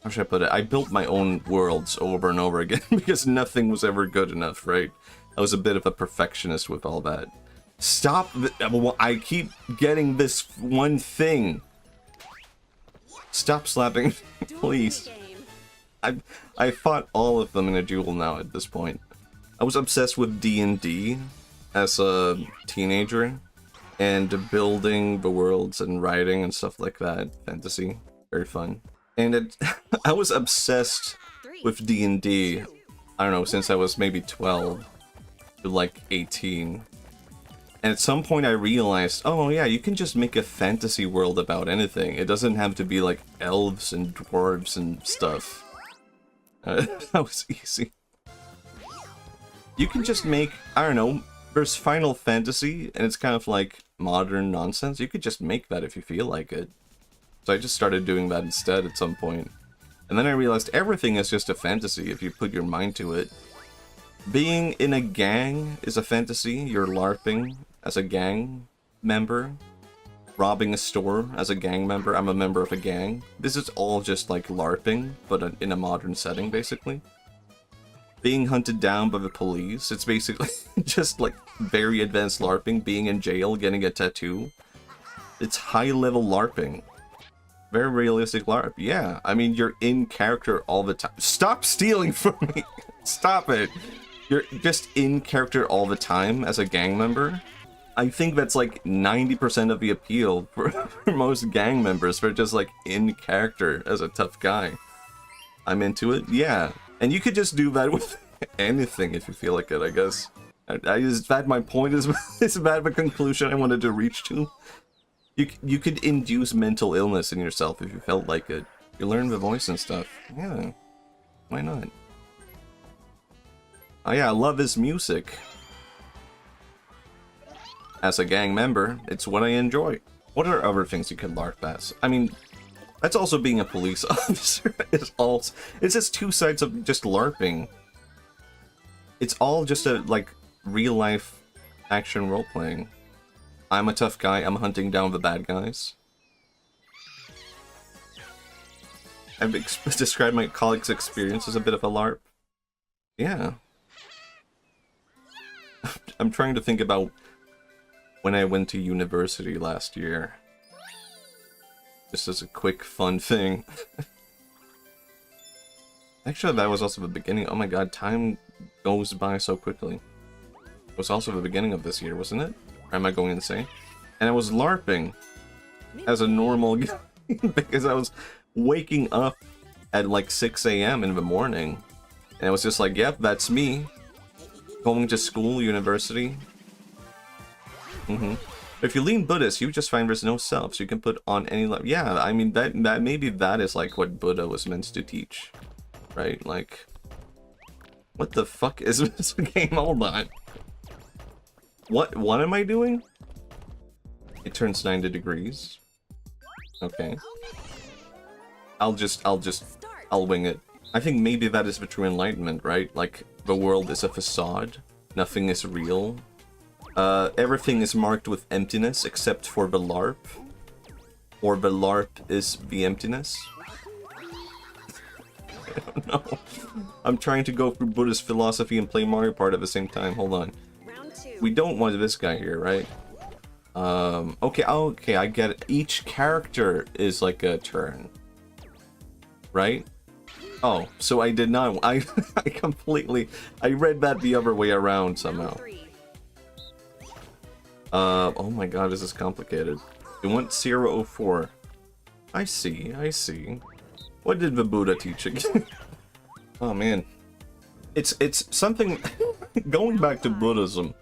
how should I put it? I built my own worlds over and over again because nothing was ever good enough, right? I was a bit of a perfectionist with all that. Stop, I keep getting this one thing. Stop slapping, please. I fought all of them in a duel now at this point. I was obsessed with D&D as a teenager, and building the worlds and writing and stuff like that. Fantasy, very fun. And I was obsessed with D&D, I don't know, since I was maybe 12 to like 18. And at some point I realized, oh yeah, you can just make a fantasy world about anything. It doesn't have to be like elves and dwarves and stuff. That was easy. You can just make, I don't know, there's Final Fantasy, and it's kind of like modern nonsense. You could just make that if you feel like it. So I just started doing that instead at some point. And then I realized everything is just a fantasy if you put your mind to it. Being in a gang is a fantasy. You're LARPing as a gang member. Robbing a store as a gang member. I'm a member of a gang. This is all just like LARPing, but in a modern setting, basically. Being hunted down by the police, it's basically just like very advanced LARPing. Being in jail, getting a tattoo. It's high-level LARPing. Very realistic LARP. Yeah, I mean, you're in character all the time. Stop stealing from me! Stop it! You're just in character all the time as a gang member. I think that's like 90% of the appeal for most gang members. They're just like in character as a tough guy. I'm into it, yeah. And you could just do that with anything if you feel like it, I guess. Is that my point? Is that a conclusion I wanted to reach to? You could induce mental illness in yourself if you felt like it. You learn the voice and stuff. Yeah, why not? Oh yeah, I love his music. As a gang member, it's what I enjoy. What are other things you can LARP as? I mean, that's also being a police officer. It's just two sides of just LARPing. It's all just a, like, real-life action role-playing. I'm a tough guy, I'm hunting down the bad guys. I've described my colleague's experience as a bit of a LARP. Yeah. I'm trying to think about when I went to university last year. Just as a quick, fun thing. Actually, that was also the beginning. Oh my god, time goes by so quickly. It was also the beginning of this year, wasn't it? Or am I going insane? And I was LARPing as a normal guy because I was waking up at like 6 AM in the morning. And I was just like, yep, that's me. Going to school, university. If you lean Buddhist, you just find there's no self, so you can put on any... Yeah, I mean, that maybe that is like what Buddha was meant to teach. Right? Like... What the fuck is this game? Hold on. What am I doing? It turns 90 degrees. Okay. I'll wing it. I think maybe that is the true enlightenment, right? Like, the world is a facade. Nothing is real. Everything is marked with emptiness except for the LARP. Or the LARP is the emptiness. I don't know. I'm trying to go through Buddhist philosophy and play Mario Party at the same time. Hold on. We don't want this guy here, right? Okay, I get it. Each character is like a turn. Right? Oh, so I did not... I read that the other way around somehow. Oh my god, this is complicated. We want 004. I see. What did the Buddha teach again? Oh man. It's something... Going back to Buddhism,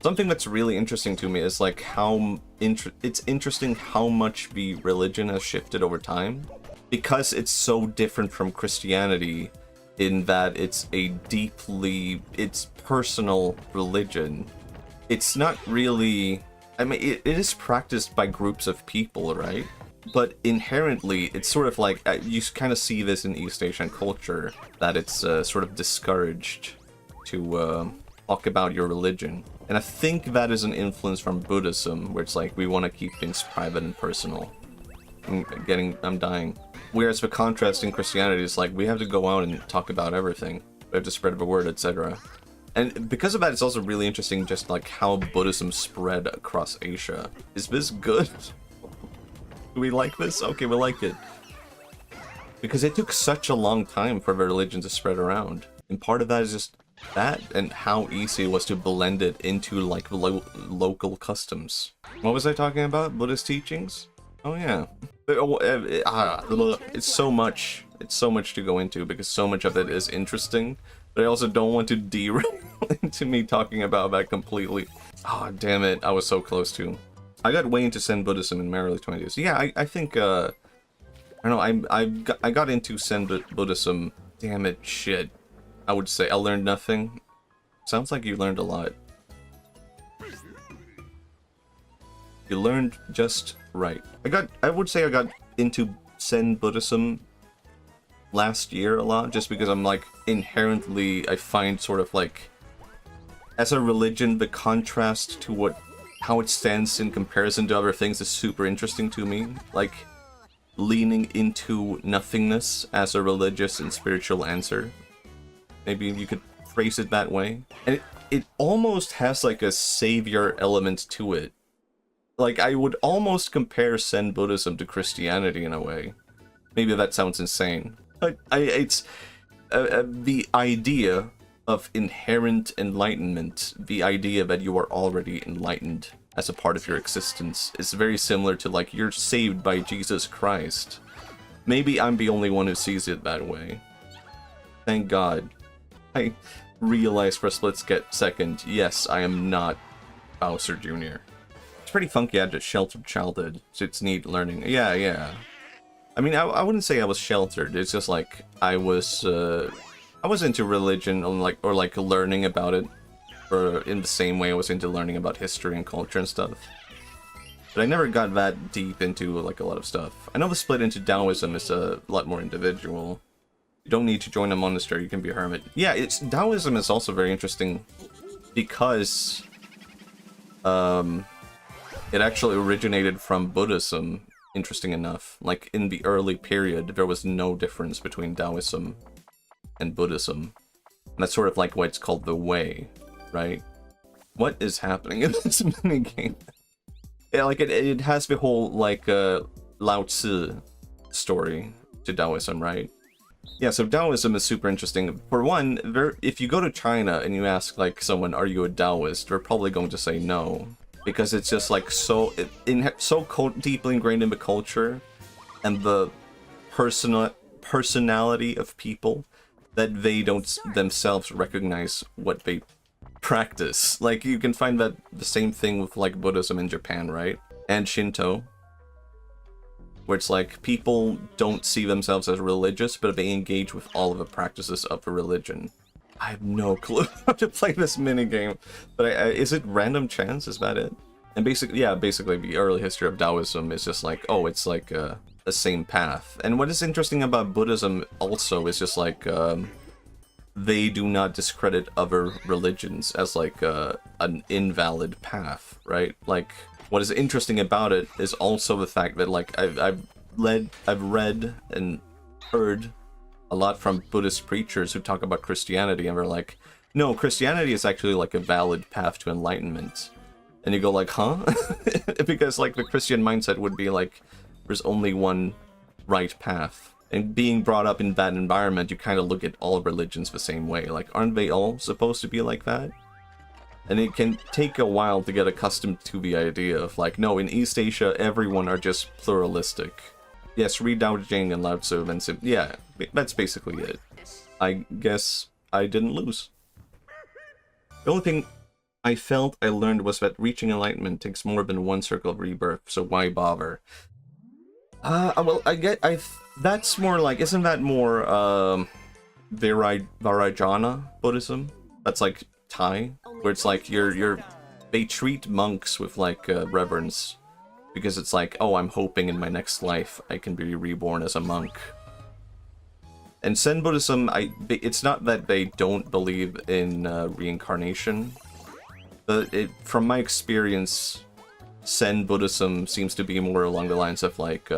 something that's really interesting to me is like how... It's interesting how much the religion has shifted over time. Because it's so different from Christianity in that it's a it's personal religion. It's not really... I mean, it is practiced by groups of people, right? But inherently, it's sort of like... you kind of see this in East Asian culture, that it's sort of discouraged to talk about your religion. And I think that is an influence from Buddhism, where it's like, we want to keep things private and personal. I'm dying. Whereas the contrast in Christianity is like, we have to go out and talk about everything. We have to spread the word, etc. And because of that, it's also really interesting just like how Buddhism spread across Asia. Is this good? Do we like this? Okay, we like it. Because it took such a long time for the religion to spread around. And part of that is just that and how easy it was to blend it into like local customs. What was I talking about? Buddhist teachings? Oh yeah. It's so much to go into because so much of it is interesting, but I also don't want to derail into me talking about that completely. Oh damn it, I was so close to. I got way into Zen Buddhism in my early 20s. Yeah, I think I don't know, I got into Zen Buddhism. Damn it, shit. I would say I learned nothing. Sounds like you learned a lot. You learned just right. I would say I got into Zen Buddhism last year a lot, just because I'm like, inherently, I find sort of like, as a religion, the contrast to how it stands in comparison to other things is super interesting to me. Like, leaning into nothingness as a religious and spiritual answer. Maybe you could phrase it that way. And it almost has like a savior element to it. Like, I would almost compare Zen Buddhism to Christianity in a way. Maybe that sounds insane. But it's the idea of inherent enlightenment, the idea that you are already enlightened as a part of your existence, is very similar to, like, you're saved by Jesus Christ. Maybe I'm the only one who sees it that way. Thank God. I realized for a second, yes, I am not Bowser Jr. It's pretty funky. I had a sheltered childhood, so it's neat learning. Yeah, yeah. I mean, I wouldn't say I was sheltered. It's just like I was into religion or like learning about it, or in the same way I was into learning about history and culture and stuff. But I never got that deep into like a lot of stuff. I know the split into Taoism is a lot more individual. You don't need to join a monastery, you can be a hermit. Yeah, Taoism is also very interesting because it actually originated from Buddhism, interesting enough. Like, in the early period, there was no difference between Taoism and Buddhism. And that's sort of like why it's called the Way, right? What is happening in this minigame? Yeah, like, it has the whole, like, Lao Tzu story to Taoism, right? Yeah, so Taoism is super interesting. For one, if you go to China and you ask, like, someone, are you a Taoist? They're probably going to say no. Because it's just, like, so deeply ingrained in the culture and the personality of people that they don't themselves recognize what they practice. Like, you can find that the same thing with, like, Buddhism in Japan, right? And Shinto. Where it's like, people don't see themselves as religious, but they engage with all of the practices of the religion. I have no clue how to play this minigame, but is it random chance? Is that it? And basically, yeah, basically the early history of Taoism is just like, oh, it's like the same path. And what is interesting about Buddhism also is just like, they do not discredit other religions as like an invalid path, right? Like, what is interesting about it is also the fact that, like, I've read and heard a lot from Buddhist preachers who talk about Christianity, and they're like, no, Christianity is actually like a valid path to enlightenment. And you go like, huh? Because, like, the Christian mindset would be like, there's only one right path. And being brought up in that environment, you kind of look at all religions the same way. Like, aren't they all supposed to be like that? And it can take a while to get accustomed to the idea of, like, no, in East Asia, everyone are just pluralistic. Yes, read Tao Te Ching and Lao Tzu, and yeah, that's basically it. I guess I didn't lose. The only thing I felt I learned was that reaching enlightenment takes more than one circle of rebirth, so why bother? Well, that's more like, isn't that more, Vajrayana Buddhism? That's like Thai, where it's like they treat monks with like reverence, because it's like, oh, I'm hoping in my next life I can be reborn as a monk. And Zen Buddhism, it's not that they don't believe in reincarnation, but from my experience, Zen Buddhism seems to be more along the lines of like,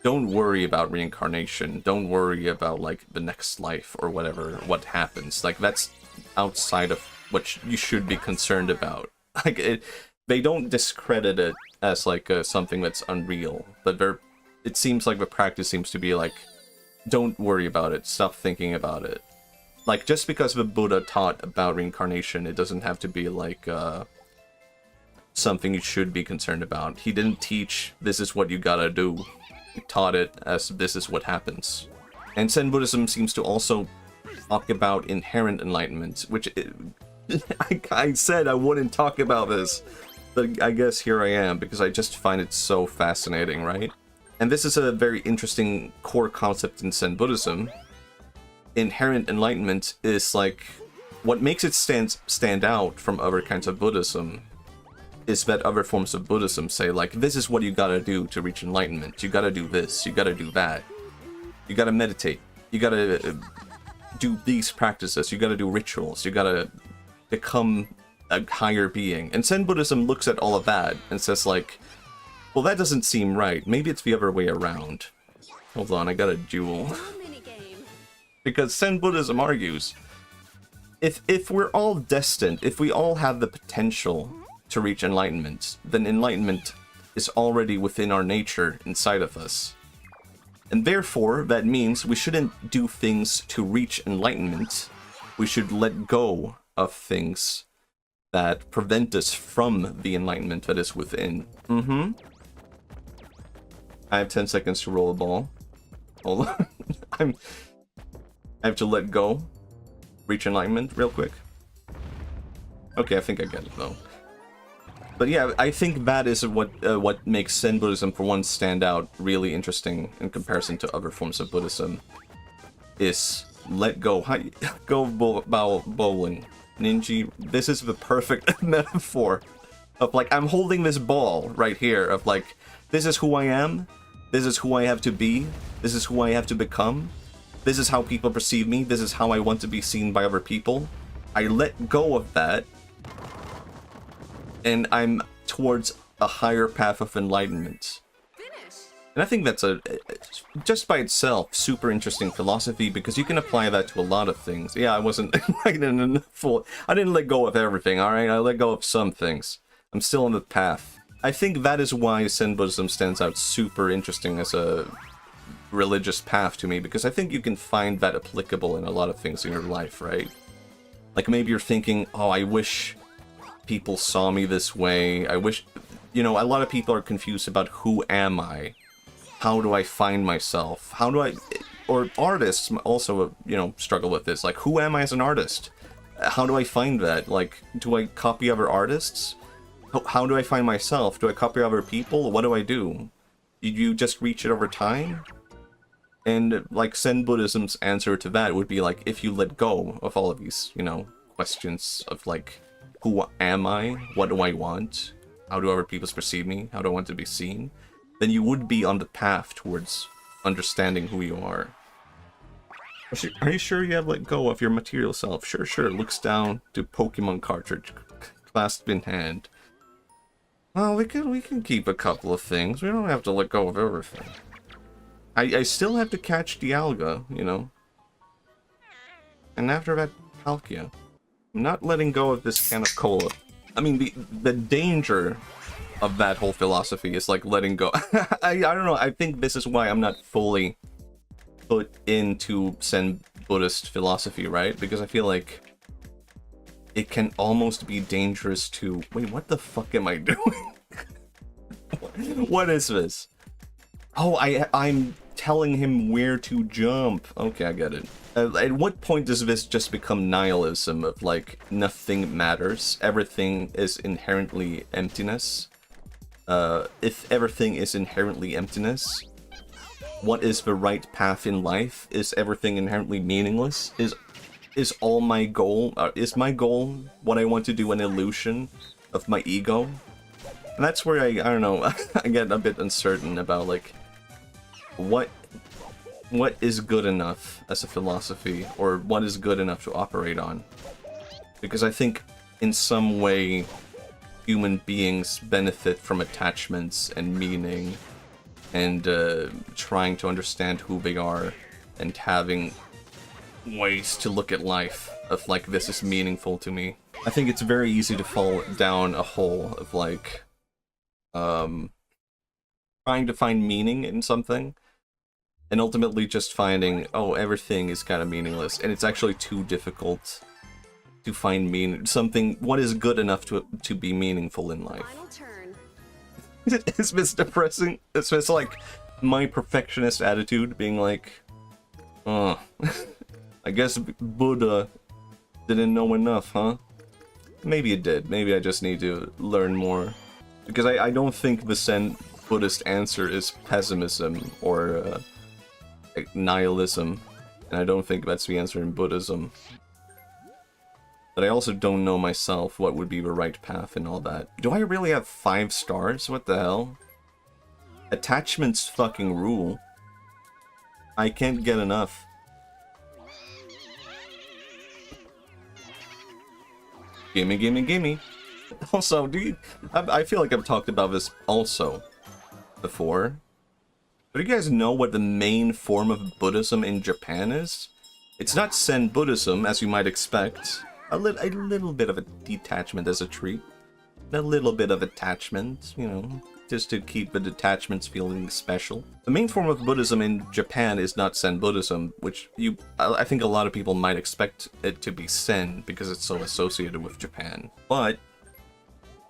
don't worry about reincarnation, don't worry about like the next life or whatever, what happens. Like, that's outside of what you should be concerned about. Like, they don't discredit it as like something that's unreal, but it seems like the practice seems to be like, don't worry about it, stop thinking about it. Like, just because the Buddha taught about reincarnation, it doesn't have to be like something you should be concerned about. He didn't teach, this is what you gotta do. He taught it as, this is what happens. And Zen Buddhism seems to also talk about inherent enlightenment, which I said I wouldn't talk about this, but I guess here I am, because I just find it so fascinating, right? And this is a very interesting core concept in Zen Buddhism. Inherent enlightenment is like, what makes it stand out from other kinds of Buddhism is that other forms of Buddhism say, like, this is what you gotta do to reach enlightenment. You gotta do this, you gotta do that. You gotta meditate. You gotta do these practices. You gotta do rituals. You gotta become a higher being. And Zen Buddhism looks at all of that and says, like, well, that doesn't seem right. Maybe it's the other way around. Hold on, I got a jewel. Because Zen Buddhism argues, if we're all destined, if we all have the potential to reach enlightenment, then enlightenment is already within our nature, inside of us. And therefore, that means we shouldn't do things to reach enlightenment. We should let go of things that prevent us from the enlightenment that is within. I have 10 seconds to roll a ball. Hold on. I have to let go. Reach enlightenment real quick. Okay, I think I get it though. But yeah, I think that is what makes Zen Buddhism, for one, stand out really interesting in comparison to other forms of Buddhism. Is let go. Go bowling. Ninja, this is the perfect metaphor of like, I'm holding this ball right here of like, this is who I am, this is who I have to be, this is who I have to become, this is how people perceive me, this is how I want to be seen by other people. I let go of that, and I'm towards a higher path of enlightenment. And I think that's just by itself, super interesting philosophy, because you can apply that to a lot of things. Yeah, I wasn't enlightened in full. I didn't let go of everything, alright? I let go of some things. I'm still on the path. I think that is why Zen Buddhism stands out super interesting as a religious path to me, because I think you can find that applicable in a lot of things in your life, right? Like maybe you're thinking, oh, I wish people saw me this way. I wish, you know, a lot of people are confused about who am I? How do I find myself? How do I, or artists also, you know, struggle with this. Like, who am I as an artist? How do I find that? Like, do I copy other artists? How do I find myself? Do I copy other people? What do I do? You just reach it over time? And, like, Zen Buddhism's answer to that would be, like, if you let go of all of these, you know, questions of, like, who am I? What do I want? How do other people perceive me? How do I want to be seen? Then you would be on the path towards understanding who you are. Are you sure you have let go of your material self? Sure. Looks down to Pokemon cartridge, clasped in hand. Well, we can keep a couple of things. We don't have to let go of everything. I still have to catch Dialga, you know. And after that, Palkia. I'm not letting go of this can of cola. I mean, the danger of that whole philosophy is like letting go. I don't know, I think this is why I'm not fully put into Zen Buddhist philosophy, right? Because I feel like it can almost be dangerous to... Wait, what the fuck am I doing? What is this? Oh, I'm telling him where to jump. Okay, I get it. At what point does this just become nihilism of like, nothing matters, everything is inherently emptiness? If everything is inherently emptiness, what is the right path in life? Is everything inherently meaningless? Is all my goal, is my goal what I want to do an illusion of my ego? And that's where I don't know, I get a bit uncertain about like, what is good enough as a philosophy, or what is good enough to operate on? Because I think in some way human beings benefit from attachments and meaning and trying to understand who they are and having ways to look at life of like, this is meaningful to me. I think it's very easy to fall down a hole of like trying to find meaning in something and ultimately just finding, oh, everything is kind of meaningless, and it's actually too difficult to find something, what is good enough to be meaningful in life. Is this depressing? It's just like my perfectionist attitude being like, oh, I guess Buddha didn't know enough, huh? Maybe it did. Maybe I just need to learn more. Because I don't think the Zen Buddhist answer is pessimism or nihilism. And I don't think that's the answer in Buddhism. But I also don't know myself what would be the right path and all that. Do I really have 5 stars? What the hell? Attachments fucking rule. I can't get enough. Gimme. Also, I feel like I've talked about this also before. But do you guys know what the main form of Buddhism in Japan is? It's not Zen Buddhism, as you might expect. A little bit of a detachment as a treat. A little bit of attachment, you know, just to keep the detachments feeling special. The main form of Buddhism in Japan is not Zen Buddhism, which I think a lot of people might expect it to be Zen because it's so associated with Japan. But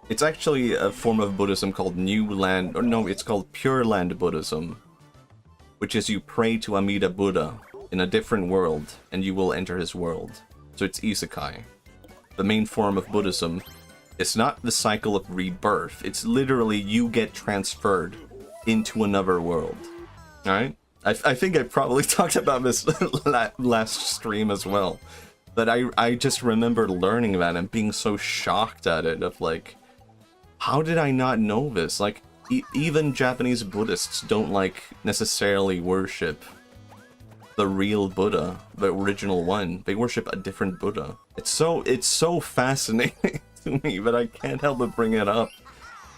it's actually a form of Buddhism called it's called Pure Land Buddhism, which is you pray to Amida Buddha. in a different world, and you will enter his world. So it's isekai. The main form of Buddhism. It's not the cycle of rebirth. It's literally you get transferred into another world. Alright? I think I probably talked about this last stream as well. But I just remember learning that and being so shocked at it of like, how did I not know this? Like, even Japanese Buddhists don't like necessarily worship the real Buddha, the original one. They worship a different Buddha. It's so fascinating to me, but I can't help but bring it up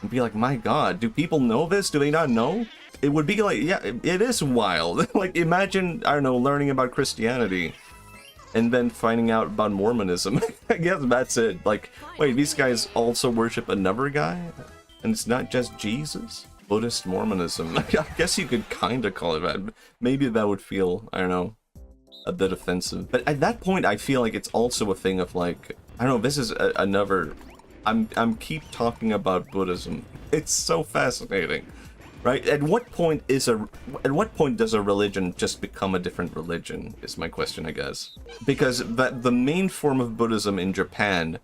and be like, my god, do people know this? Do they not know? It would be like, yeah, it is wild. Like, imagine, I don't know, learning about Christianity and then finding out about Mormonism. I guess that's it. Like, wait, these guys also worship another guy? And it's not just Jesus? Buddhist Mormonism. I guess you could kind of call it that. Maybe that would feel, I don't know, a bit offensive. But at that point, I feel like it's also a thing of like, I don't know, this is another... I'm keep talking about Buddhism. It's so fascinating, right? At what point does a religion just become a different religion, is my question, I guess. Because the main form of Buddhism in Japan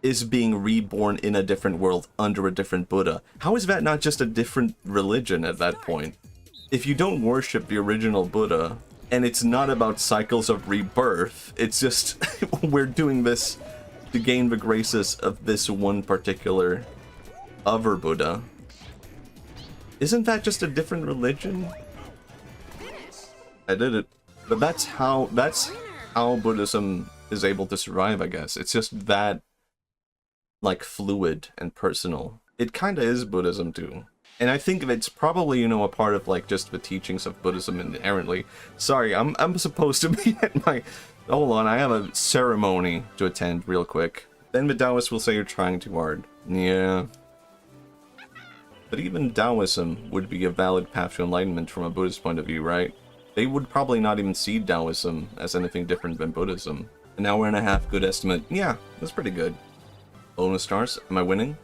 is being reborn in a different world under a different Buddha. How is that not just a different religion at that point? If you don't worship the original Buddha, and it's not about cycles of rebirth, it's just we're doing this to gain the graces of this one particular other Buddha. Isn't that just a different religion? I did it. But that's how Buddhism is able to survive, I guess. It's just that, like, fluid and personal. It kinda is Buddhism too. And I think it's probably, you know, a part of like just the teachings of Buddhism inherently. Sorry, I'm supposed to be at my... Hold on, I have a ceremony to attend real quick. Then the Taoists will say you're trying too hard. Yeah. But even Taoism would be a valid path to enlightenment from a Buddhist point of view, right? They would probably not even see Taoism as anything different than Buddhism. An hour and a half, good estimate. Yeah, that's pretty good. Bonus stars. Am I winning?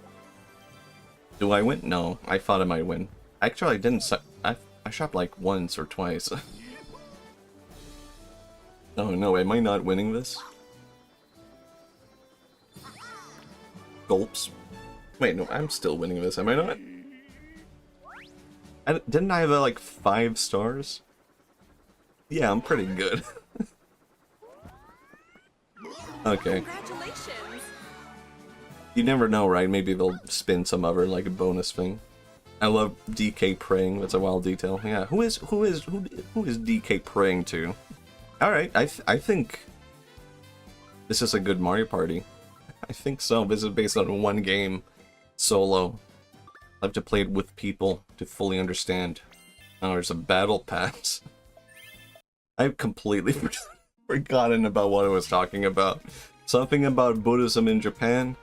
Do I win? No, I thought I might win. Actually, I didn't. I shot like once or twice. Oh no, am I not winning this? Gulps. Wait, no, I'm still winning this, am I not? Didn't I have like 5 stars? Yeah, I'm pretty good. Okay. You never know, right? Maybe they'll spin some other like a bonus thing. I love DK praying. That's a wild detail. Yeah. Who is DK praying to? All right. I think this is a good Mario Party. I think so. This is based on one game, solo. I have to play it with people to fully understand. Oh, there's a battle pass. I've completely forgotten about what I was talking about. Something about Buddhism in Japan.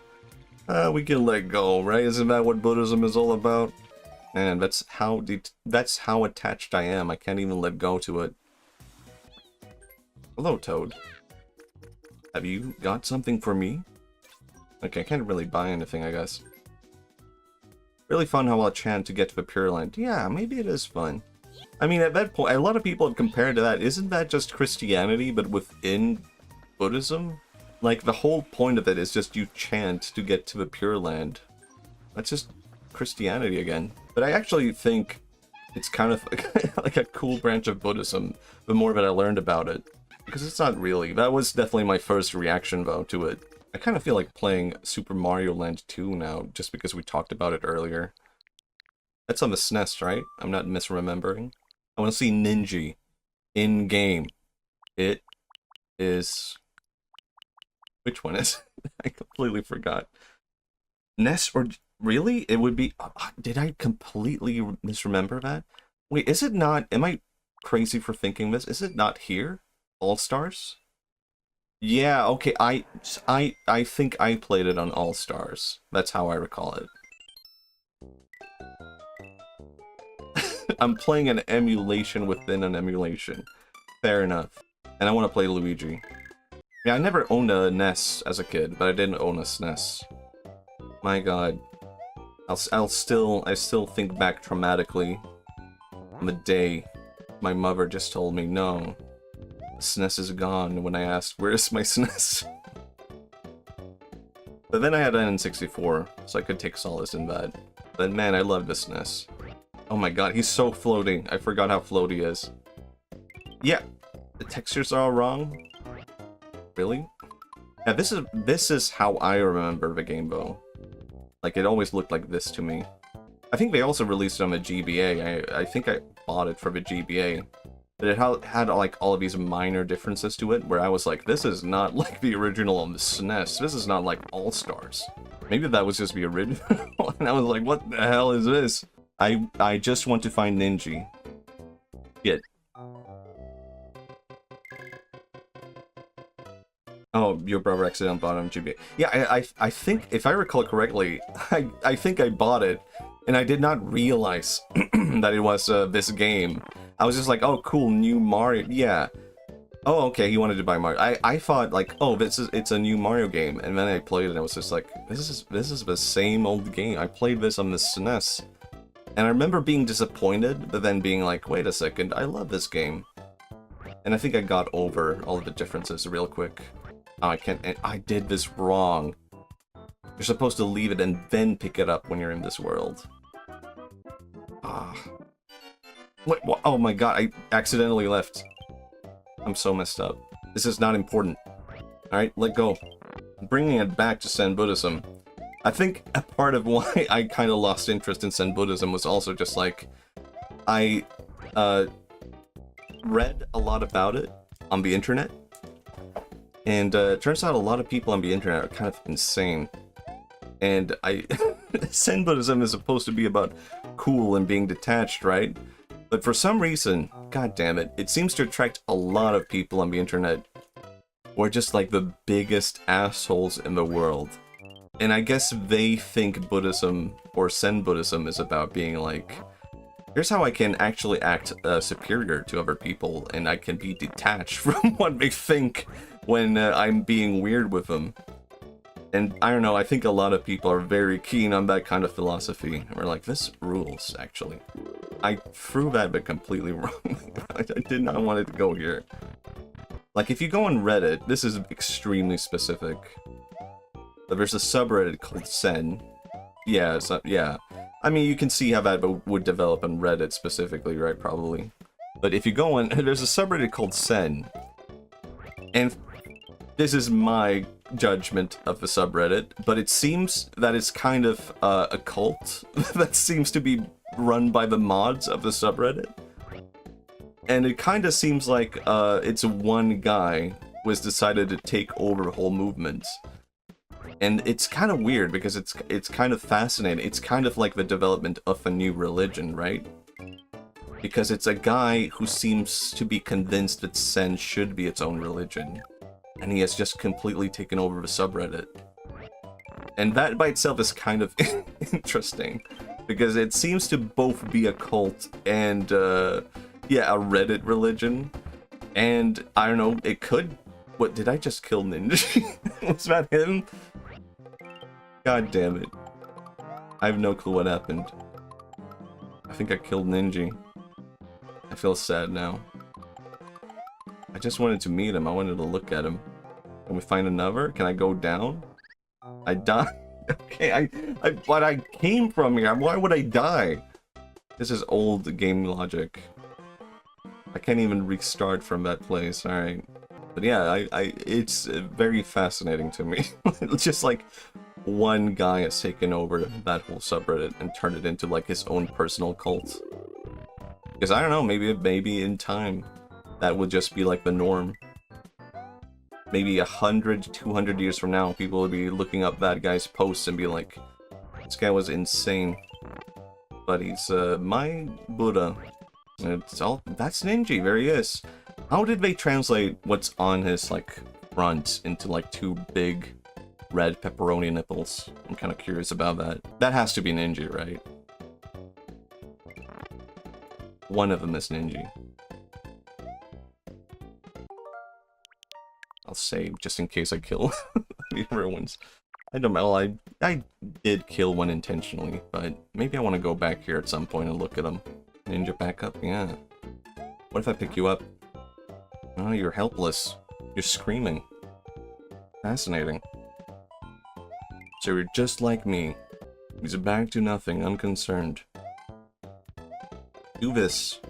We can let go, right? Isn't that what Buddhism is all about? Man, that's how attached I am. I can't even let go to it. Hello, Toad. Have you got something for me? Okay, I can't really buy anything, I guess. Really fun how I'll chant to get to the Pure Land. Yeah, maybe it is fun. I mean, at that point, a lot of people have compared to that. Isn't that just Christianity, but within Buddhism? Like, the whole point of it is just you chant to get to the Pure Land. That's just Christianity again. But I actually think it's kind of like a cool branch of Buddhism, the more that I learned about it. Because it's not really. That was definitely my first reaction, though, to it. I kind of feel like playing Super Mario Land 2 now, just because we talked about it earlier. That's on the SNES, right? I'm not misremembering. I want to see Ninja in-game. It is... Which one is it? I completely forgot. Ness or... Really? It would be... did I completely misremember that? Wait, is it not... Am I crazy for thinking this? Is it not here? All-Stars? Yeah, okay, I think I played it on All-Stars. That's how I recall it. I'm playing an emulation within an emulation. Fair enough. And I want to play Luigi. Yeah, I never owned a NES as a kid, but I didn't own a SNES. My god. I still think back traumatically on the day my mother just told me, no, SNES is gone when I asked, where's my SNES? But then I had an N64, so I could take solace in that. But man, I love the SNES. Oh my god, he's so floating. I forgot how floaty he is. Yeah, the textures are all wrong. Really? Yeah, this is how I remember the game, though. Like, it always looked like this to me. I think they also released it on the GBA. I think I bought it for the GBA. But it had like all of these minor differences to it, where I was like, this is not like the original on the SNES. This is not like All-Stars. Maybe that was just the original, and I was like, what the hell is this? I just want to find Ninja. Get. Oh, your brother accidentally bought it on GBA. Yeah, I think, if I recall correctly, I think I bought it, and I did not realize that it was this game. I was just like, oh, cool, new Mario. Yeah. Oh, okay, he wanted to buy Mario. I thought, like, oh, it's a new Mario game, and then I played it, and I was just like, this is the same old game. I played this on the SNES. And I remember being disappointed, but then being like, wait a second, I love this game. And I think I got over all of the differences real quick. Oh, I did this wrong. You're supposed to leave it and then pick it up when you're in this world. Ah. What? Oh my god, I accidentally left. I'm so messed up. This is not important. Alright, let go. Bringing it back to Zen Buddhism. I think a part of why I kind of lost interest in Zen Buddhism was also just like, I read a lot about it on the internet, and it turns out a lot of people on the internet are kind of insane. And Zen Buddhism is supposed to be about cool and being detached, right? But for some reason, god damn it, it seems to attract a lot of people on the internet who are just like the biggest assholes in the world. And I guess they think Buddhism, or Zen Buddhism, is about being like, here's how I can actually act superior to other people, and I can be detached from what they think when I'm being weird with them. And I don't know, I think a lot of people are very keen on that kind of philosophy. We're like, this rules, actually. I threw that but completely wrong. I did not want it to go here. Like, if you go on Reddit, this is extremely specific. But there's a subreddit called Zen. Yeah, yeah. I mean, you can see how that would develop on Reddit specifically, right? Probably. But if you go on, there's a subreddit called Zen. And this is my judgment of the subreddit, but it seems that it's kind of a cult that seems to be run by the mods of the subreddit. And it kind of seems like it's one guy who has decided to take over the whole movement. And it's kind of weird because it's kind of fascinating. It's kind of like the development of a new religion, right? Because it's a guy who seems to be convinced that Zen should be its own religion. And he has just completely taken over the subreddit. And that by itself is kind of interesting. Because it seems to both be a cult and, yeah, a Reddit religion. And, I don't know, it could... What, did I just kill Ninja? Was that him? God damn it. I have no clue what happened. I think I killed Ninja. I feel sad now. I just wanted to meet him. I wanted to look at him. Can we find another? Can I go down? I died. Okay, but I came from here. Why would I die? This is old game logic. I can't even restart from that place. Alright. But yeah, it's very fascinating to me. It's just like one guy has taken over that whole subreddit and turned it into like his own personal cult. Because I don't know, maybe in time that would just be like the norm. Maybe 100, 200 years from now, people will be looking up that guy's posts and be like, this guy was insane. But he's my Buddha. And it's all, that's Ninja, there he is. How did they translate what's on his like front into like two big red pepperoni nipples? I'm kind of curious about that. That has to be Ninja, right? One of them is Ninja. I'll save just in case I kill the other ones. I don't know, I did kill one intentionally, but maybe I want to go back here at some point and look at them. Ninja back up, yeah. What if I pick you up? Oh, you're helpless. You're screaming. Fascinating. So you're just like me. He's back to nothing, unconcerned. Do this.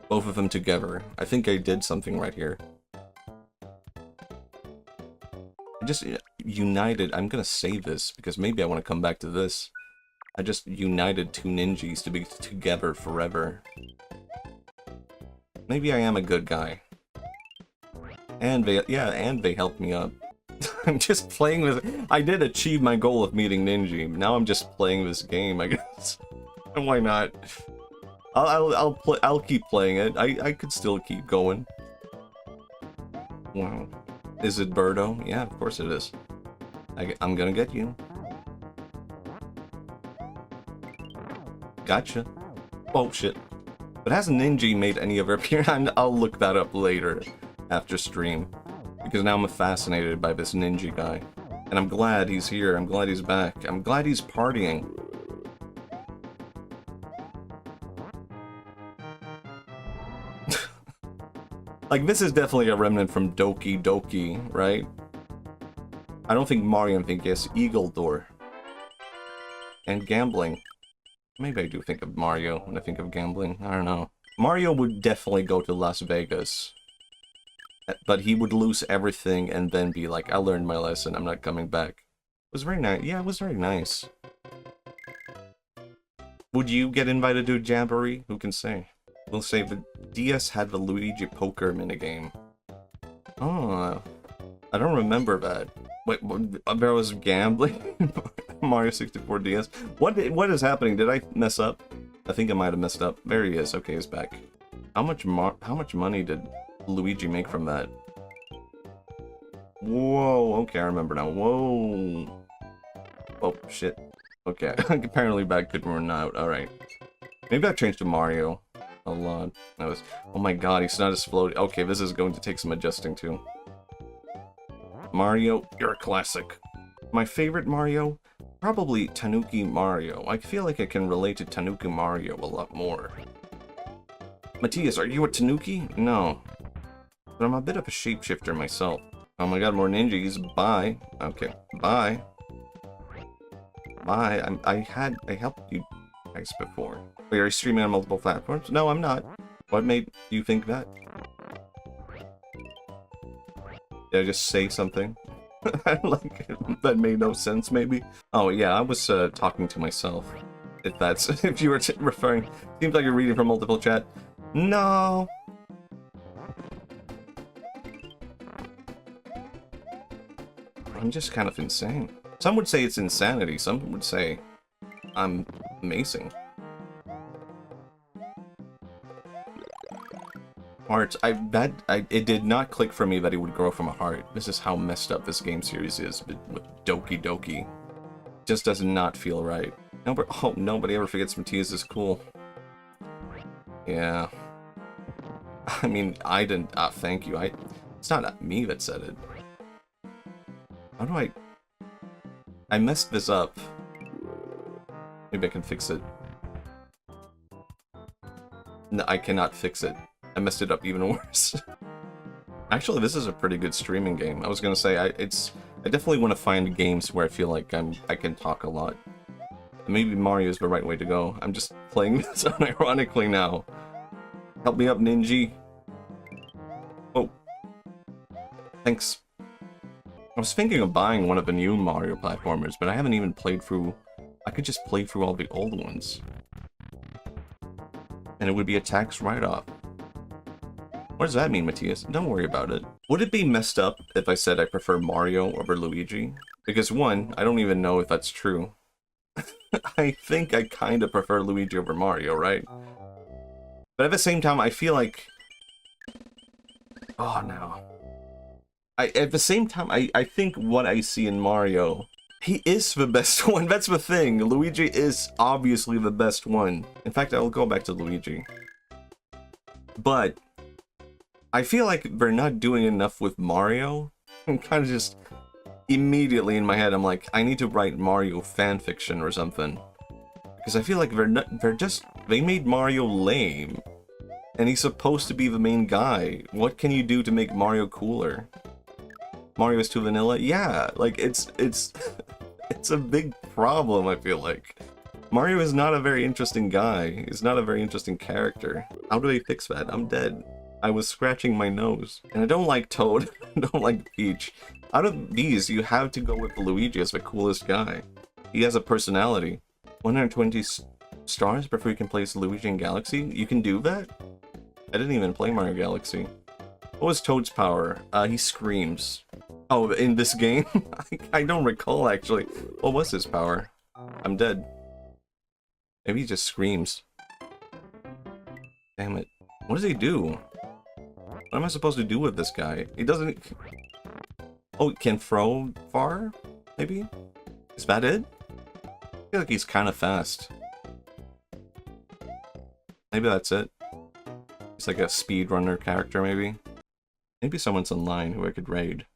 Both of them together. I think I did something right here. I just united. I'm gonna save this because maybe I want to come back to this. I just united two ninjas to be together forever. Maybe I am a good guy. And they helped me up. I'm just playing this. I did achieve my goal of meeting Ninji. Now I'm just playing this game, I guess. And why not? I'll keep playing it. I could still keep going. Wow. Is it Birdo? Yeah, of course it is. I'm gonna get you. Gotcha. Oh shit. But hasn't Ninji made any of her appearance? I'll look that up later after stream. Because now I'm fascinated by this ninja guy. And I'm glad he's here. I'm glad he's back. I'm glad he's partying. Like, this is definitely a remnant from Doki Doki, right? I don't think Mario, I think yes, Eagle Door. And gambling. Maybe I do think of Mario when I think of gambling. I don't know. Mario would definitely go to Las Vegas. But he would lose everything and then be like, I learned my lesson, I'm not coming back. It was very nice. Yeah, it was very nice. Would you get invited to a Jamboree? Who can say? We'll say the DS had the Luigi poker minigame. Oh, I don't remember that. Wait, there was gambling? Mario 64 DS? What is happening? Did I mess up? I think I might have messed up. There he is. Okay, he's back. How much money did Luigi make from that? Whoa, okay, I remember now. Whoa. Oh, shit. Okay, apparently bad could run out. Alright. Maybe I've changed to Mario a lot. That was... Oh my god, he's not exploding. Okay, this is going to take some adjusting too. Mario, you're a classic. My favorite Mario? Probably Tanuki Mario. I feel like I can relate to Tanuki Mario a lot more. Matthias, are you a Tanuki? No. But I'm a bit of a shapeshifter myself. Oh my god, more ninjas. Bye. Okay, bye. Bye. I helped you guys before. Wait, are you streaming on multiple platforms? No, I'm not. What made you think that? Did I just say something? Like, that made no sense, maybe? Oh yeah, I was talking to myself. If that's, if you were referring, seems like you're reading from multiple chat. No! I'm just kind of insane. Some would say it's insanity, some would say I'm amazing. Hearts, it did not click for me that he would grow from a heart. This is how messed up this game series is with Doki Doki. Just does not feel right. Nobody ever forgets Matthias is cool. Yeah. I mean, I didn't, thank you. It's not me that said it. How do I messed this up. Maybe I can fix it. No, I cannot fix it. I messed it up even worse. Actually, this is a pretty good streaming game. I was gonna say, I definitely want to find games where I feel like I can talk a lot. Maybe Mario is the right way to go. I'm just playing this unironically now. Help me up, Ninja. Oh. Thanks. I was thinking of buying one of the new Mario platformers, but I haven't even played through... I could just play through all the old ones. And it would be a tax write-off. What does that mean, Matthias? Don't worry about it. Would it be messed up if I said I prefer Mario over Luigi? Because one, I don't even know if that's true. I think I kinda prefer Luigi over Mario, right? But at the same time, I feel like... Oh no. At the same time, I think what I see in Mario... He is the best one, that's the thing. Luigi is obviously the best one. In fact, I'll go back to Luigi. But... I feel like they're not doing enough with Mario. I'm kind of just... Immediately in my head, I'm like, I need to write Mario fanfiction or something. Because I feel like they made Mario lame. And he's supposed to be the main guy. What can you do to make Mario cooler? Mario is too vanilla? Yeah, like, it's it's a big problem, I feel like. Mario is not a very interesting guy. He's not a very interesting character. How do they fix that? I'm dead. I was scratching my nose. And I don't like Toad. I don't like Peach. Out of these, you have to go with Luigi as the coolest guy. He has a personality. 120 stars before you can place Luigi in Galaxy? You can do that? I didn't even play Mario Galaxy. What was Toad's power? He screams. Oh, in this game? I don't recall, actually. What was his power? I'm dead. Maybe he just screams. Damn it. What does he do? What am I supposed to do with this guy? He doesn't... Oh, he can throw far? Maybe? Is that it? I feel like he's kind of fast. Maybe that's it. He's like a speedrunner character, maybe? Maybe someone's online who I could raid.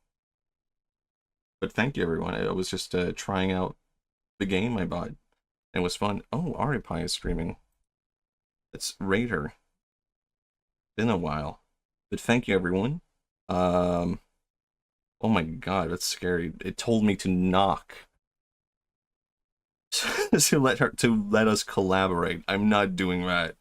But thank you, everyone. I was just trying out the game I bought. It was fun. Oh, Aripie is streaming. Let's raid her. Been a while. But thank you, everyone. Oh my god, that's scary. It told me to knock. to let us collaborate. I'm not doing that.